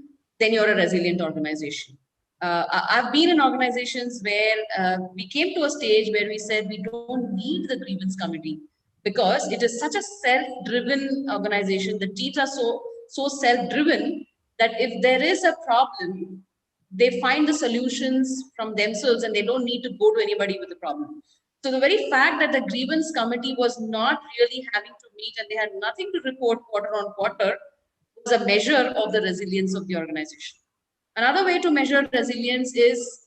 Then you're a resilient organization. I've been in organizations where we came to a stage where we said we don't need the grievance committee because it is such a self-driven organization. The teams are so self-driven that if there is a problem, they find the solutions from themselves and they don't need to go to anybody with the problem. So the very fact that the grievance committee was not really having to meet and they had nothing to report quarter on quarter was a measure of the resilience of the organization. Another way to measure resilience is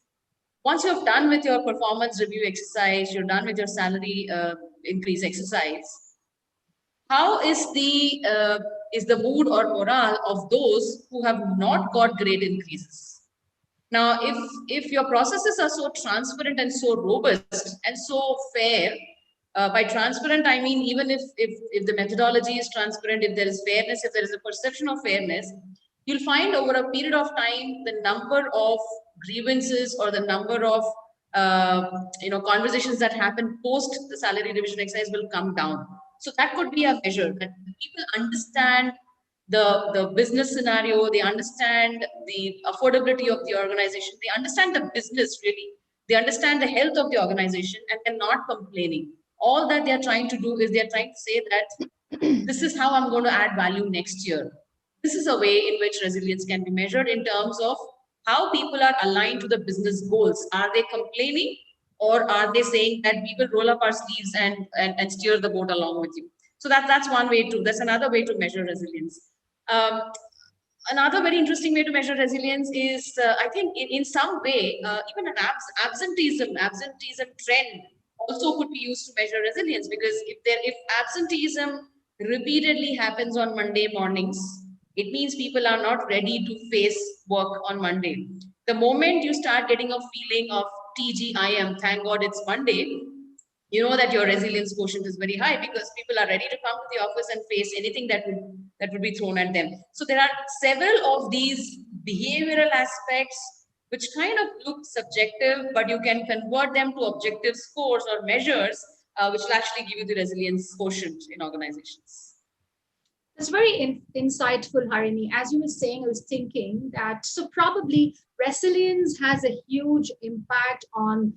once you're done with your performance review exercise, you're done with your salary increase exercise, how is the mood or morale of those who have not got grade increases? Now, if your processes are so transparent and so robust and so fair, by transparent, I mean, even if the methodology is transparent, if there is fairness, if there is a perception of fairness, you'll find over a period of time, the number of grievances or the number of conversations that happen post the salary revision exercise will come down. So that could be a measure that people understand the business scenario, they understand the affordability of the organization, they understand the business really, they understand the health of the organization, and they're not complaining. All that they're trying to do is they're trying to say that this is how I'm going to add value next year. This is a way in which resilience can be measured in terms of how people are aligned to the business goals. Are they complaining, or are they saying that we will roll up our sleeves and steer the boat along with you? So that's one way to, that's another way to measure resilience. Another very interesting way to measure resilience is, I think, in some way, even an absenteeism trend also could be used to measure resilience, because if absenteeism repeatedly happens on Monday mornings, it means people are not ready to face work on Monday. The moment you start getting a feeling of TGIM, thank God it's Monday, you know that your resilience quotient is very high because people are ready to come to the office and face anything that would be thrown at them. So there are several of these behavioral aspects which kind of look subjective, but you can convert them to objective scores or measures, which will actually give you the resilience quotient in organizations. It's very insightful, Harini. As you were saying, I was thinking that so probably resilience has a huge impact on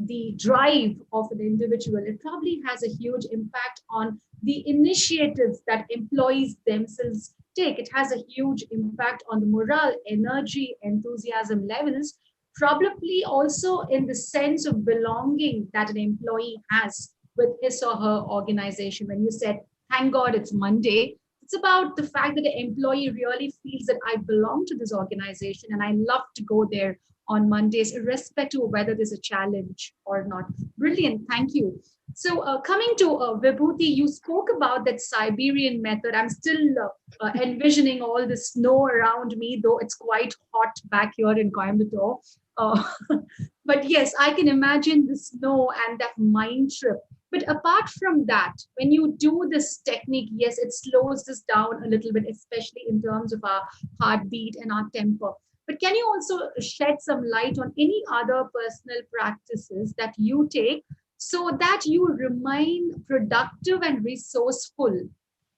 the drive of an individual. It probably has a huge impact on the initiatives that employees themselves take. It has a huge impact on the morale, energy, enthusiasm levels. Probably also in the sense of belonging that an employee has with his or her organization. When you said, thank God it's Monday, it's about the fact that the employee really feels that I belong to this organization and I love to go there on Mondays, irrespective of whether there's a challenge or not. Brilliant. Thank you. So, coming to Vibhuti, you spoke about that Siberian method. I'm still envisioning all the snow around me, though it's quite hot back here in Coimbatore. Uh, but yes, I can imagine the snow and that mind trip. But apart from that, when you do this technique, yes, it slows us down a little bit, especially in terms of our heartbeat and our temper. But can you also shed some light on any other personal practices that you take so that you remain productive and resourceful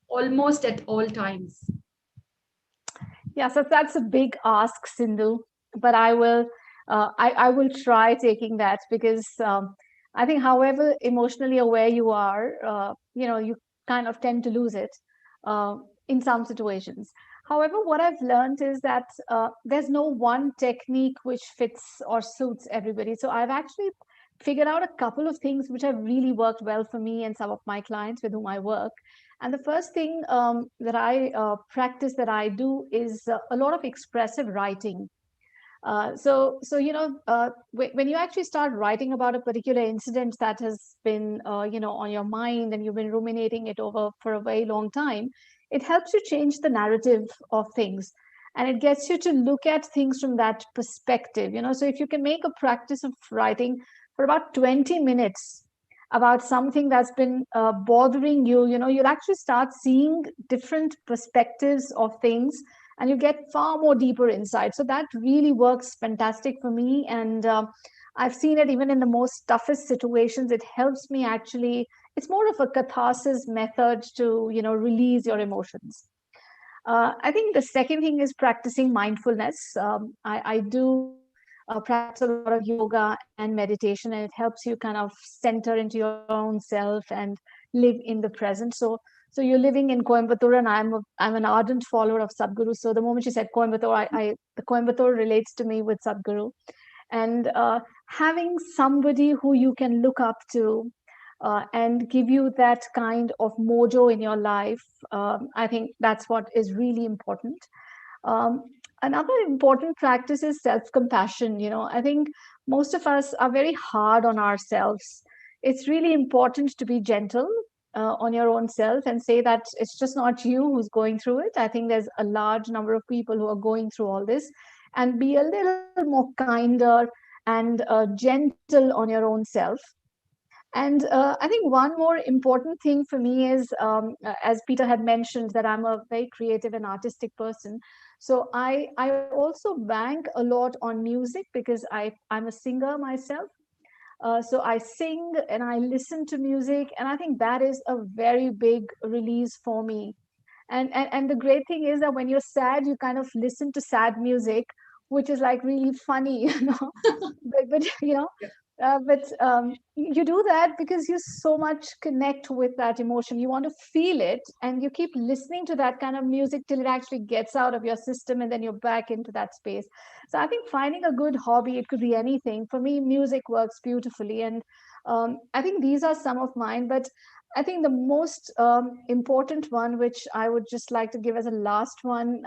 almost at all times? Yeah, so that's a big ask, Sindhu, but I will try taking that because I think however emotionally aware you are, you kind of tend to lose it uh, in some situations. However, what I've learned is that there's no one technique which fits or suits everybody. So I've actually figured out a couple of things which have really worked well for me and some of my clients with whom I work. And the first thing that I practice that I do is a lot of expressive writing. When you actually start writing about a particular incident that has been, on your mind and you've been ruminating it over for a very long time, it helps you change the narrative of things. And it gets you to look at things from that perspective, So if you can make a practice of writing for about 20 minutes about something that's been bothering you, you'll actually start seeing different perspectives of things and you get far more deeper insight. So that really works fantastic for me. And I've seen it even in the most toughest situations. It helps me actually, it's more of a catharsis method to, release your emotions. I think the second thing is practicing mindfulness. I do practice a lot of yoga and meditation, and it helps you kind of center into your own self and live in the present. So you're living in Coimbatore, and I'm an ardent follower of Sadhguru. So the moment you said Coimbatore, the Coimbatore relates to me with Sadhguru, and having somebody who you can look up to and give you that kind of mojo in your life, I think that's what is really important. Um, Another important practice is self-compassion. I think most of us are very hard on ourselves. It's really important to be gentle on your own self and say that it's just not you who's going through it. I think there's a large number of people who are going through all this, and be a little more kinder and gentle on your own self. And I think one more important thing for me is, as Peter had mentioned, that I'm a very creative and artistic person. So I also bank a lot on music because I'm a singer myself. So I sing and I listen to music, and I think that is a very big release for me. And the great thing is that when you're sad, you kind of listen to sad music, which is like really funny, but you do that because you so much connect with that emotion. You want to feel it, and you keep listening to that kind of music till it actually gets out of your system, and then you're back into that space. So I think finding a good hobby, it could be anything. For me, music works beautifully, and I think these are some of mine. But I think the most important one, which I would just like to give as a last one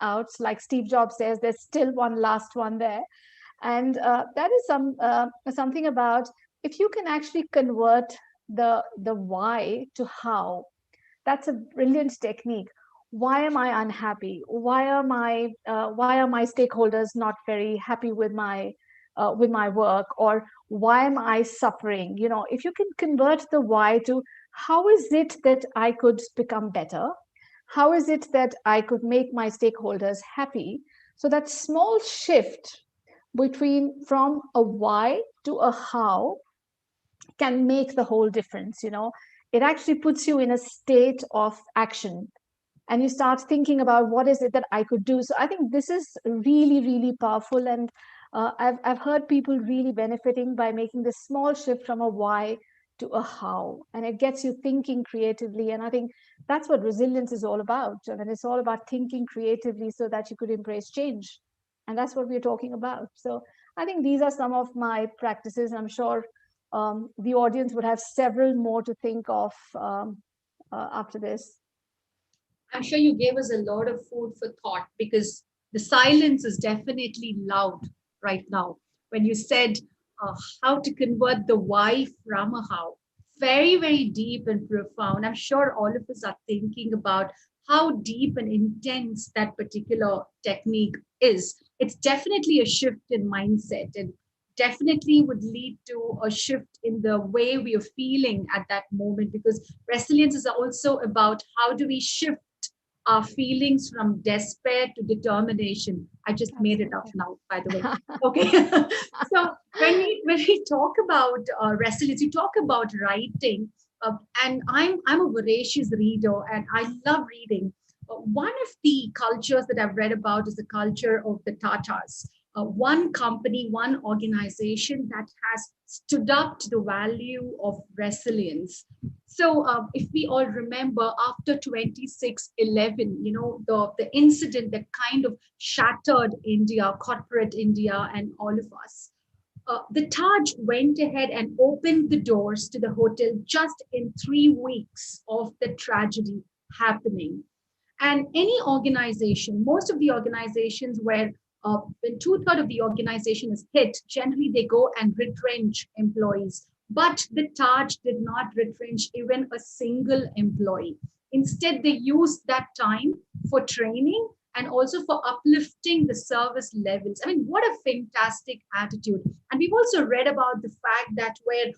out, like Steve Jobs says, there's still one last one there, and that is something about if you can actually convert the why to how. That's a brilliant technique. Why am I unhappy? Why are my stakeholders not very happy with my with my work, or why am I suffering? If you can convert the why to how is it that I could become better? How is it that I could make my stakeholders happy? So that small shift from a why to a how can make the whole difference. It actually puts you in a state of action, and you start thinking about what is it that I could do. So I think this is really, really powerful. And I've heard people really benefiting by making this small shift from a why to a how, and it gets you thinking creatively. And I think that's what resilience is all about. I mean, it's all about thinking creatively so that you could embrace change. And that's what we're talking about. So I think these are some of my practices. I'm sure the audience would have several more to think of after this. I'm sure you gave us a lot of food for thought, because the silence is definitely loud right now when you said how to convert the why from a how. Very, very deep and profound. I'm sure all of us are thinking about how deep and intense that particular technique is. It's definitely a shift in mindset, and definitely would lead to a shift in the way we are feeling at that moment, because resilience is also about how do we shift our feelings from despair to determination. I just made it up now, by the way. Okay. So when we talk about resilience, we talk about writing, and I'm a voracious reader, and I love reading. One of the cultures that I've read about is the culture of the Tatars. One company, one organization that has stood up to the value of resilience. So if we all remember, after 26/11, the incident that kind of shattered India, corporate India, and all of us, the Taj went ahead and opened the doors to the hotel just in 3 weeks of the tragedy happening. And any organization, most of the organizations where when two-thirds of the organization is hit, generally they go and retrench employees. But the Taj did not retrench even a single employee. Instead, they used that time for training and also for uplifting the service levels. I mean, what a fantastic attitude. And we've also read about the fact that where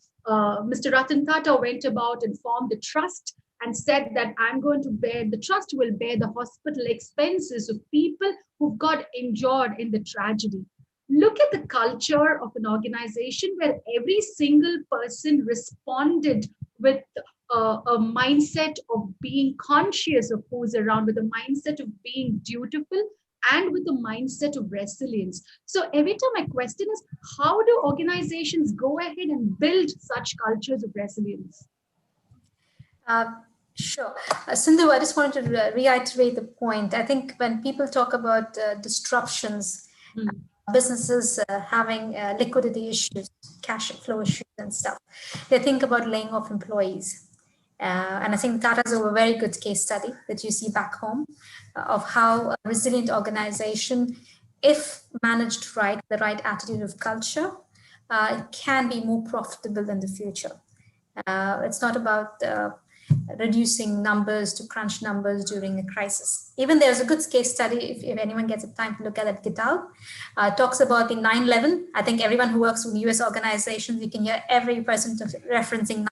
Mr. Ratan Tata went about and formed a trust and said that the trust will bear the hospital expenses of people who got injured in the tragedy. Look at the culture of an organization where every single person responded with a mindset of being conscious of who's around, with a mindset of being dutiful, and with a mindset of resilience. So every time my question is, how do organizations go ahead and build such cultures of resilience? Sure. Sindhu, I just wanted to reiterate the point. I think when people talk about disruptions, businesses having liquidity issues, cash flow issues and stuff, they think about laying off employees. And I think Tata's a very good case study that you see back home of how a resilient organization, if managed right, the right attitude of culture, can be more profitable in the future. It's not about reducing numbers to crunch numbers during a crisis. Even there's a good case study, if anyone gets the time to look at it, GitHub, talks about the 9/11. I think everyone who works with US organizations, you can hear every person referencing.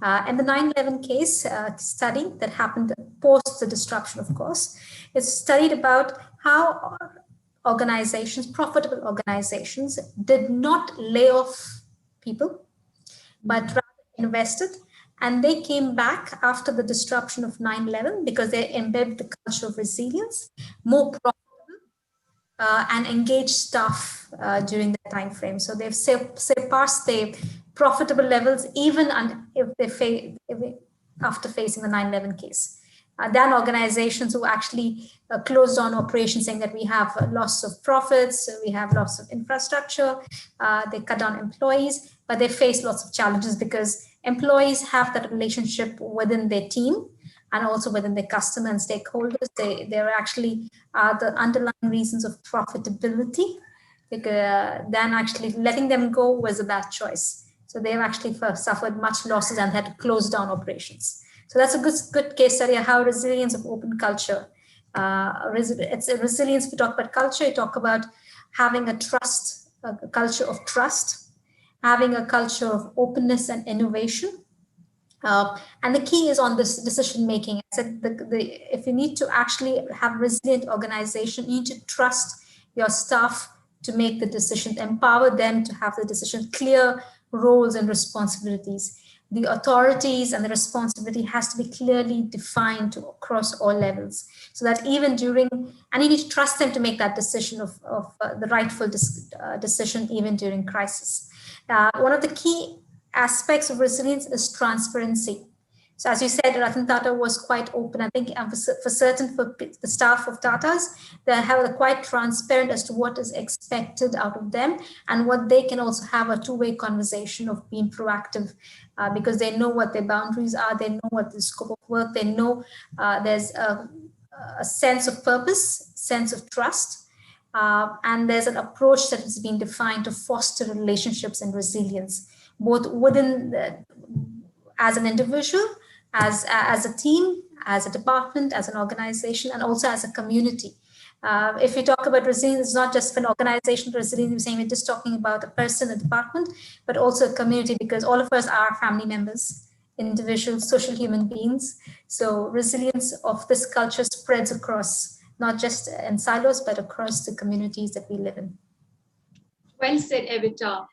And the 9/11 case study that happened post the disruption, of course, is studied about how organizations, profitable organizations, did not lay off people, but rather invested. And they came back after the disruption of 9/11 because they embedded the culture of resilience, more profitable, and engaged staff during that time frame. So they've surpassed their profitable levels even after facing the 9/11 case. Then organizations who actually closed down operations, saying that we have a loss of profits, we have loss of infrastructure, they cut down employees, but they face lots of challenges because employees have that relationship within their team and also within their customer and stakeholders. They're actually the underlying reasons of profitability. Then actually letting them go was a bad choice. So they've actually suffered much losses and had to close down operations. So that's a good case study of how resilience of open culture. It's a resilience. If you talk about culture, you talk about having a trust a culture of trust, having a culture of openness and innovation. And the key is on this decision making. I said if you need to actually have resilient organization, you need to trust your staff to make the decisions, empower them to have the decision, clear roles and responsibilities. The authorities and the responsibility has to be clearly defined across all levels, so that even during, and you need to trust them to make that decision of the rightful decision even during crisis. One of the key aspects of resilience is transparency. So as you said, Ratan Tata was quite open. I think for certain, for the staff of Tatas, they have quite transparent as to what is expected out of them, and what they can also have a two-way conversation of being proactive, because they know what their boundaries are, they know what the scope of work, they know there's a sense of purpose, sense of trust, and there's an approach that has been defined to foster relationships and resilience, both within as an individual, as a team, as a department, as an organization, and also as a community. If we talk about resilience, it's not just an organization resilience, we're saying we're just talking about a person, a department, but also a community, because all of us are family members, individuals, social human beings. So resilience of this culture spreads across, not just in silos, but across the communities that we live in. Well said, Evita.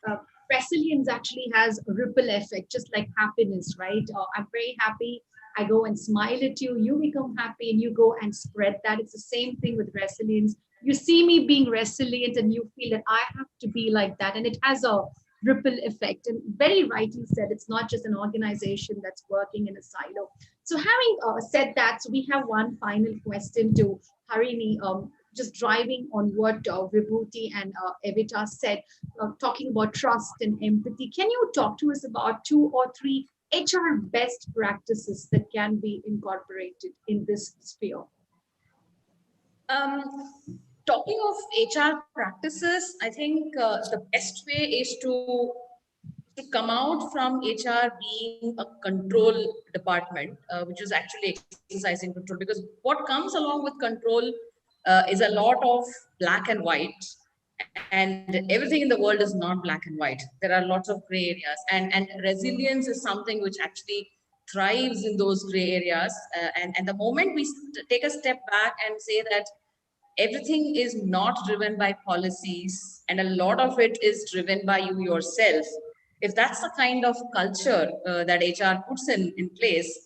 Resilience actually has a ripple effect, just like happiness, right? I'm very happy. I go and smile at you. You become happy, and you go and spread that. It's the same thing with resilience. You see me being resilient, and you feel that I have to be like that, and it has a ripple effect. And very rightly said, it's not just an organization that's working in a silo. So having said that, so we have one final question to Harini. Just driving on what Vibhuti and Evita said, talking about trust and empathy. Can you talk to us about 2 or 3 HR best practices that can be incorporated in this sphere? Talking of HR practices, I think the best way is to come out from HR being a control department, which is actually exercising control. Because what comes along with control is a lot of black and white, and everything in the world is not black and white. There are lots of gray areas, and resilience is something which actually thrives in those gray areas. And the moment we take a step back and say that everything is not driven by policies and a lot of it is driven by you yourself, if that's the kind of culture that HR puts in place,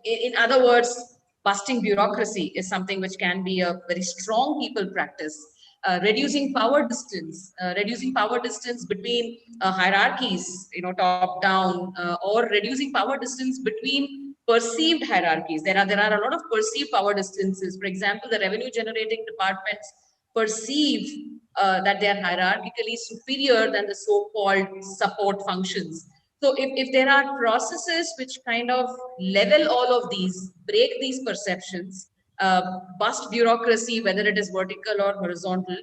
in other words, busting bureaucracy is something which can be a very strong people practice. Reducing power distance between hierarchies, top down, or reducing power distance between perceived hierarchies. There are a lot of perceived power distances. For example, the revenue generating departments perceive that they are hierarchically superior than the so-called support functions. So if there are processes which kind of level all of these, break these perceptions, bust bureaucracy, whether it is vertical or horizontal,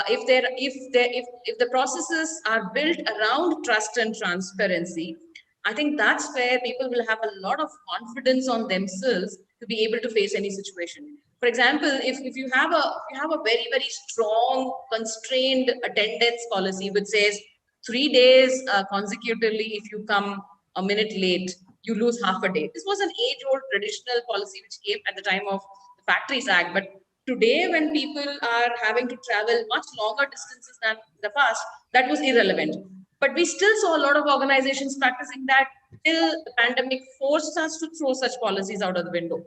if the processes are built around trust and transparency, I think that's where people will have a lot of confidence on themselves to be able to face any situation. For example, if you have a very, very strong constrained attendance policy which says 3 days consecutively, if you come a minute late, you lose half a day. This was an age-old traditional policy which came at the time of the Factories Act. But today, when people are having to travel much longer distances than in the past, that was irrelevant. But we still saw a lot of organizations practicing that till the pandemic forced us to throw such policies out of the window.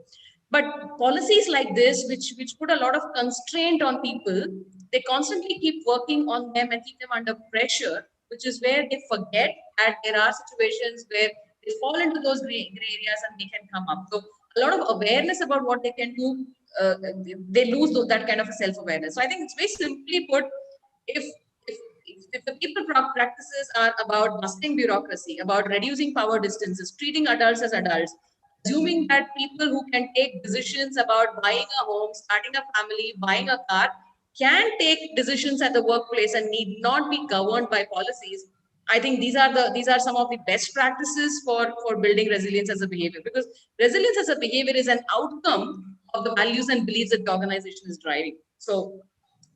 But policies like this, which put a lot of constraint on people, they constantly keep working on them and keep them under pressure, which is where they forget that there are situations where they fall into those gray areas and they can come up. So a lot of awareness about what they can do, they lose that kind of a self-awareness. So I think it's very simply put, if if the people practices are about busting bureaucracy, about reducing power distances, treating adults as adults, assuming that people who can take decisions about buying a home, starting a family, buying a car, can take decisions at the workplace and need not be governed by policies. I think these are some of the best practices for building resilience as a behavior, because resilience as a behavior is an outcome of the values and beliefs that the organization is driving. So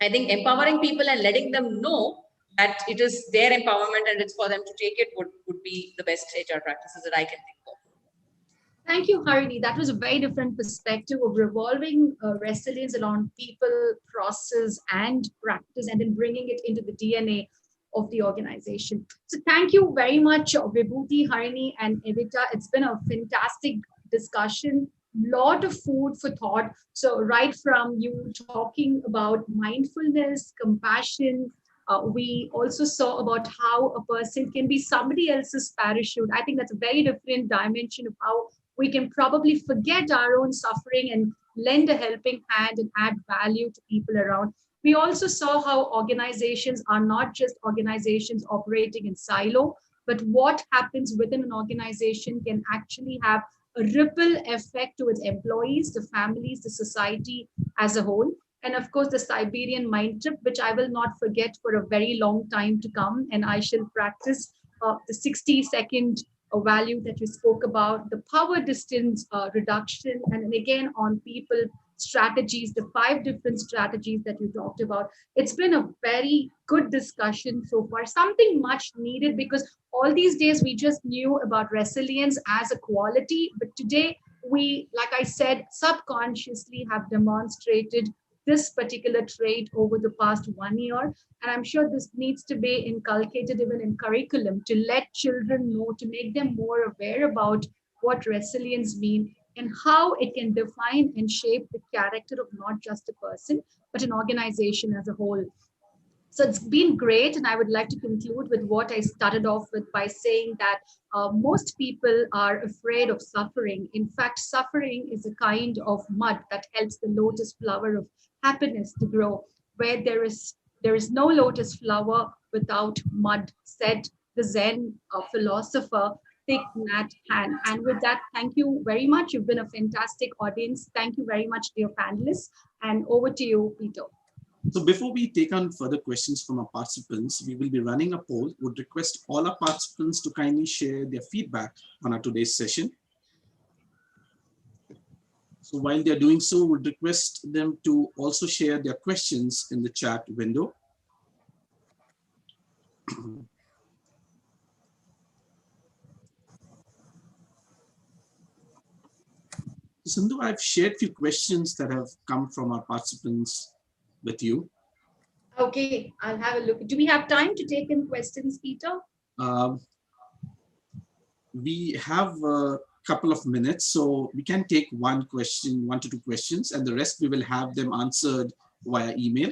I think empowering people and letting them know that it is their empowerment and it's for them to take it would be the best HR practices that I can think of. Thank you, Harini. That was a very different perspective of revolving resilience around people, process, and practice, and then bringing it into the DNA of the organization. So thank you very much, Vibhuti, Harini, and Evita. It's been a fantastic discussion, lot of food for thought. So right from you talking about mindfulness, compassion, we also saw about how a person can be somebody else's parachute. I think that's a very different dimension of how we can probably forget our own suffering and lend a helping hand and add value to people around. We also saw how organizations are not just organizations operating in silo, but what happens within an organization can actually have a ripple effect to its employees, the families, the society as a whole. And of course, the Siberian mind trip, which I will not forget for a very long time to come. And I shall practice the 60-second value that you spoke about, the power distance reduction, and again on people strategies, the 5 different strategies that you talked about. It's been a very good discussion so far, something much needed, because all these days we just knew about resilience as a quality, but today we, like I said, subconsciously have demonstrated this particular trait over the past 1 year. And I'm sure this needs to be inculcated even in curriculum to let children know, to make them more aware about what resilience means and how it can define and shape the character of not just a person, but an organization as a whole. So it's been great. And I would like to conclude with what I started off with by saying that most people are afraid of suffering. In fact, suffering is a kind of mud that helps the lotus flower of happiness to grow. Where there is no lotus flower without mud, said the Zen philosopher Thich Nhat Hanh. And with that, thank you very much. You've been a fantastic audience. Thank you very much, dear panelists. And over to you, Peter. So before we take on further questions from our participants, we will be running a poll. Would request all our participants to kindly share their feedback on our today's session. So while they're doing so, would request them to also share their questions in the chat window. Sindhu, I've shared a few questions that have come from our participants with you. Okay, I'll have a look. Do we have time to take in questions, Peter? We have a couple of minutes, so we can take 1 to 2 questions, and the rest we will have them answered via email.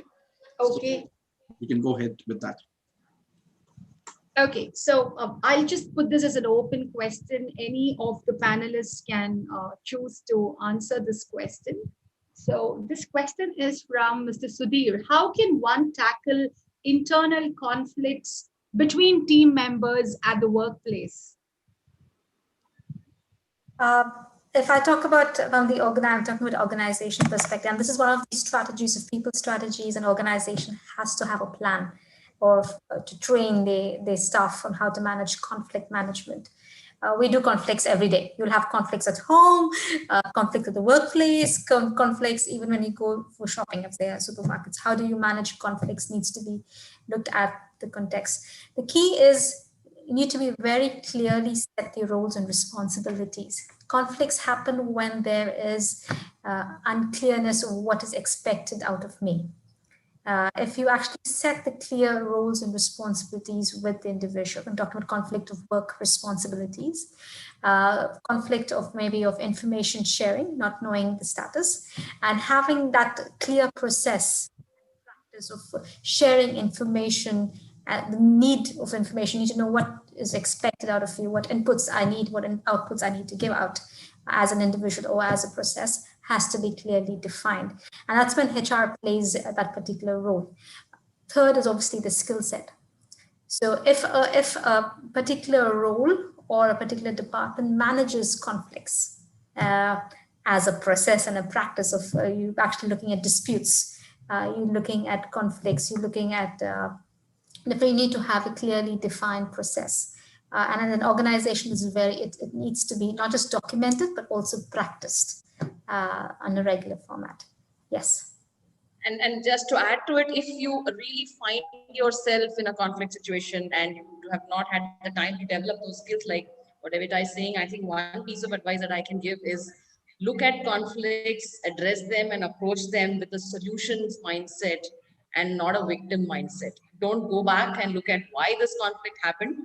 Okay. So we can go ahead with that. Okay, so I'll just put this as an open question. Any of the panelists can choose to answer this question. So this question is from Mr. Sudhir. How can one tackle internal conflicts between team members at the workplace? If I talk about I'm talking about organization perspective, and this is one of the strategies of people strategies, an organization has to have a plan or to train their staff on how to manage conflict management. We do conflicts every day. You'll have conflicts at home, conflict at the workplace, conflicts even when you go for shopping at the supermarkets. How do you manage conflicts needs to be looked at the context. The key is you need to be very clearly set the roles and responsibilities. Conflicts happen when there is unclearness of what is expected out of me. If you actually set the clear roles and responsibilities with the individual, I'm talking about conflict of work responsibilities, conflict of maybe of information sharing, not knowing the status, and having that clear process of sharing information, the need of information, you need to know what is expected out of you, what inputs I need, what outputs I need to give out as an individual or as a process has to be clearly defined. And that's when HR plays that particular role. Third is obviously the skill set. So if a particular role or a particular department manages conflicts as a process and a practice of you actually looking at disputes, you're looking at conflicts, you're looking at you need to have a clearly defined process. And an organization is it needs to be not just documented, but also practiced on a regular format. Yes. And just to add to it, if you really find yourself in a conflict situation and you have not had the time to develop those skills, like what Evita is saying, I think one piece of advice that I can give is look at conflicts, address them, and approach them with a solutions mindset and not a victim mindset. Don't go back and look at why this conflict happened.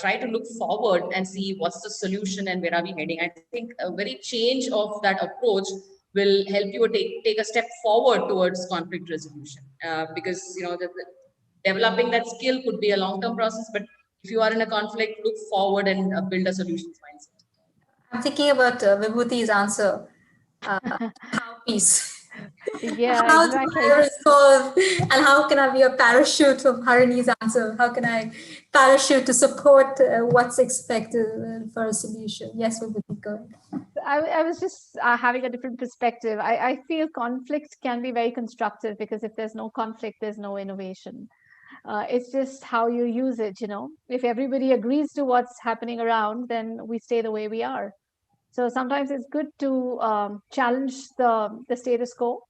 Try to look forward and see what's the solution and where are we heading. I think a very change of that approach will help you take a step forward towards conflict resolution. Because the developing that skill could be a long-term process, but if you are in a conflict, look forward and build a solutions mindset. I'm thinking about Vibhuti's answer. How peace. Yeah, How do exactly. I resolve, and how can I be a parachute of Harini's answer? How can I parachute to support what's expected for a solution? Yes, Vibhuti, go ahead. I was just having a different perspective. I feel conflict can be very constructive because if there's no conflict, there's no innovation. It's just how you use it, you know. If everybody agrees to what's happening around, then we stay the way we are. So sometimes it's good to challenge the status quo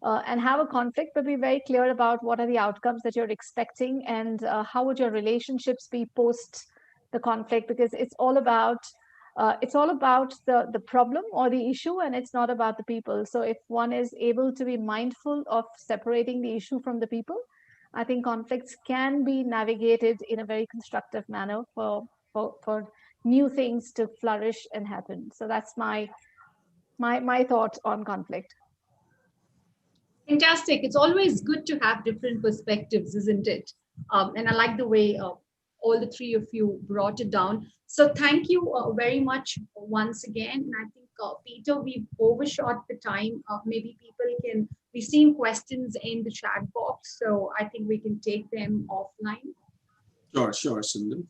and have a conflict, but be very clear about what are the outcomes that you're expecting and how would your relationships be post the conflict, because it's all about the problem or the issue, and it's not about the people. So if one is able to be mindful of separating the issue from the people, I think conflicts can be navigated in a very constructive manner for new things to flourish and happen. So that's my thought on conflict. Fantastic. It's always good to have different perspectives, isn't it? And I like the way all the three of you brought it down. So thank you very much once again. And I think, Peter, we've overshot the time. Maybe we've seen questions in the chat box, so I think we can take them offline. Sure, Sindhu.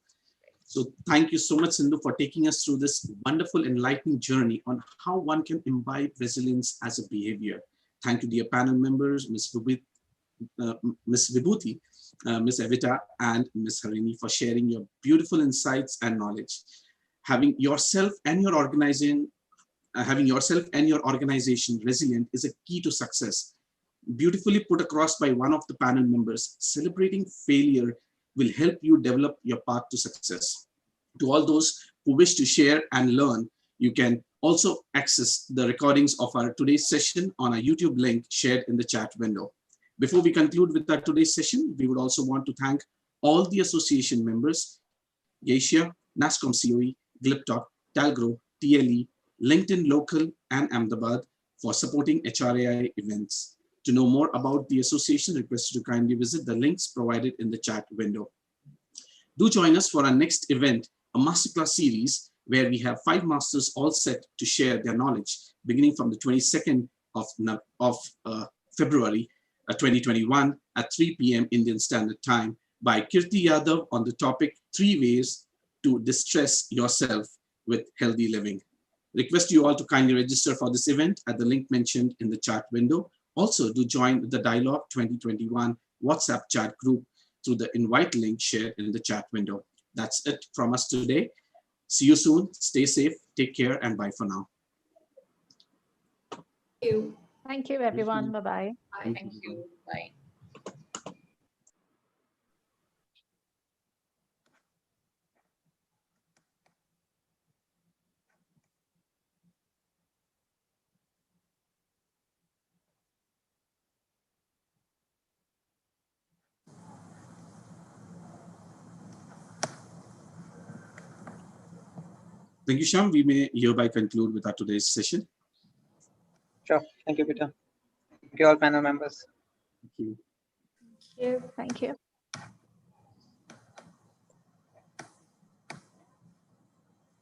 So thank you so much, Sindhu, for taking us through this wonderful, enlightening journey on how one can imbibe resilience as a behavior. Thank you, dear panel members, Ms. Vibhuti, Ms. Evita, and Ms. Harini for sharing your beautiful insights and knowledge. Having yourself and your organization resilient is a key to success. Beautifully put across by one of the panel members, celebrating failure will help you develop your path to success. To all those who wish to share and learn, you can also access the recordings of our today's session on a YouTube link shared in the chat window. Before we conclude with our today's session, we would also want to thank all the association members, Asia, NASCOM COE, Gliptalk, Talgro, TLE, LinkedIn Local, and Ahmedabad for supporting HRAI events. To know more about the association, request you to kindly visit the links provided in the chat window. Do join us for our next event, a masterclass series, where we have 5 masters all set to share their knowledge, beginning from the 22nd of February 2021 at 3 p.m. Indian Standard Time by Kirti Yadav on the topic 3 ways to distress yourself with healthy living. Request you all to kindly register for this event at the link mentioned in the chat window. Also, do join the Dialogue 2021 WhatsApp chat group through the invite link shared in the chat window. That's it from us today. See you soon. Stay safe. Take care, and bye for now. Thank you. Thank you, everyone. Bye-bye. Thank you. Bye. Thank you, Shyam. We may hereby conclude with our today's session. Sure. Thank you, Peter. Thank you all panel members. Thank you. Thank you. Thank you.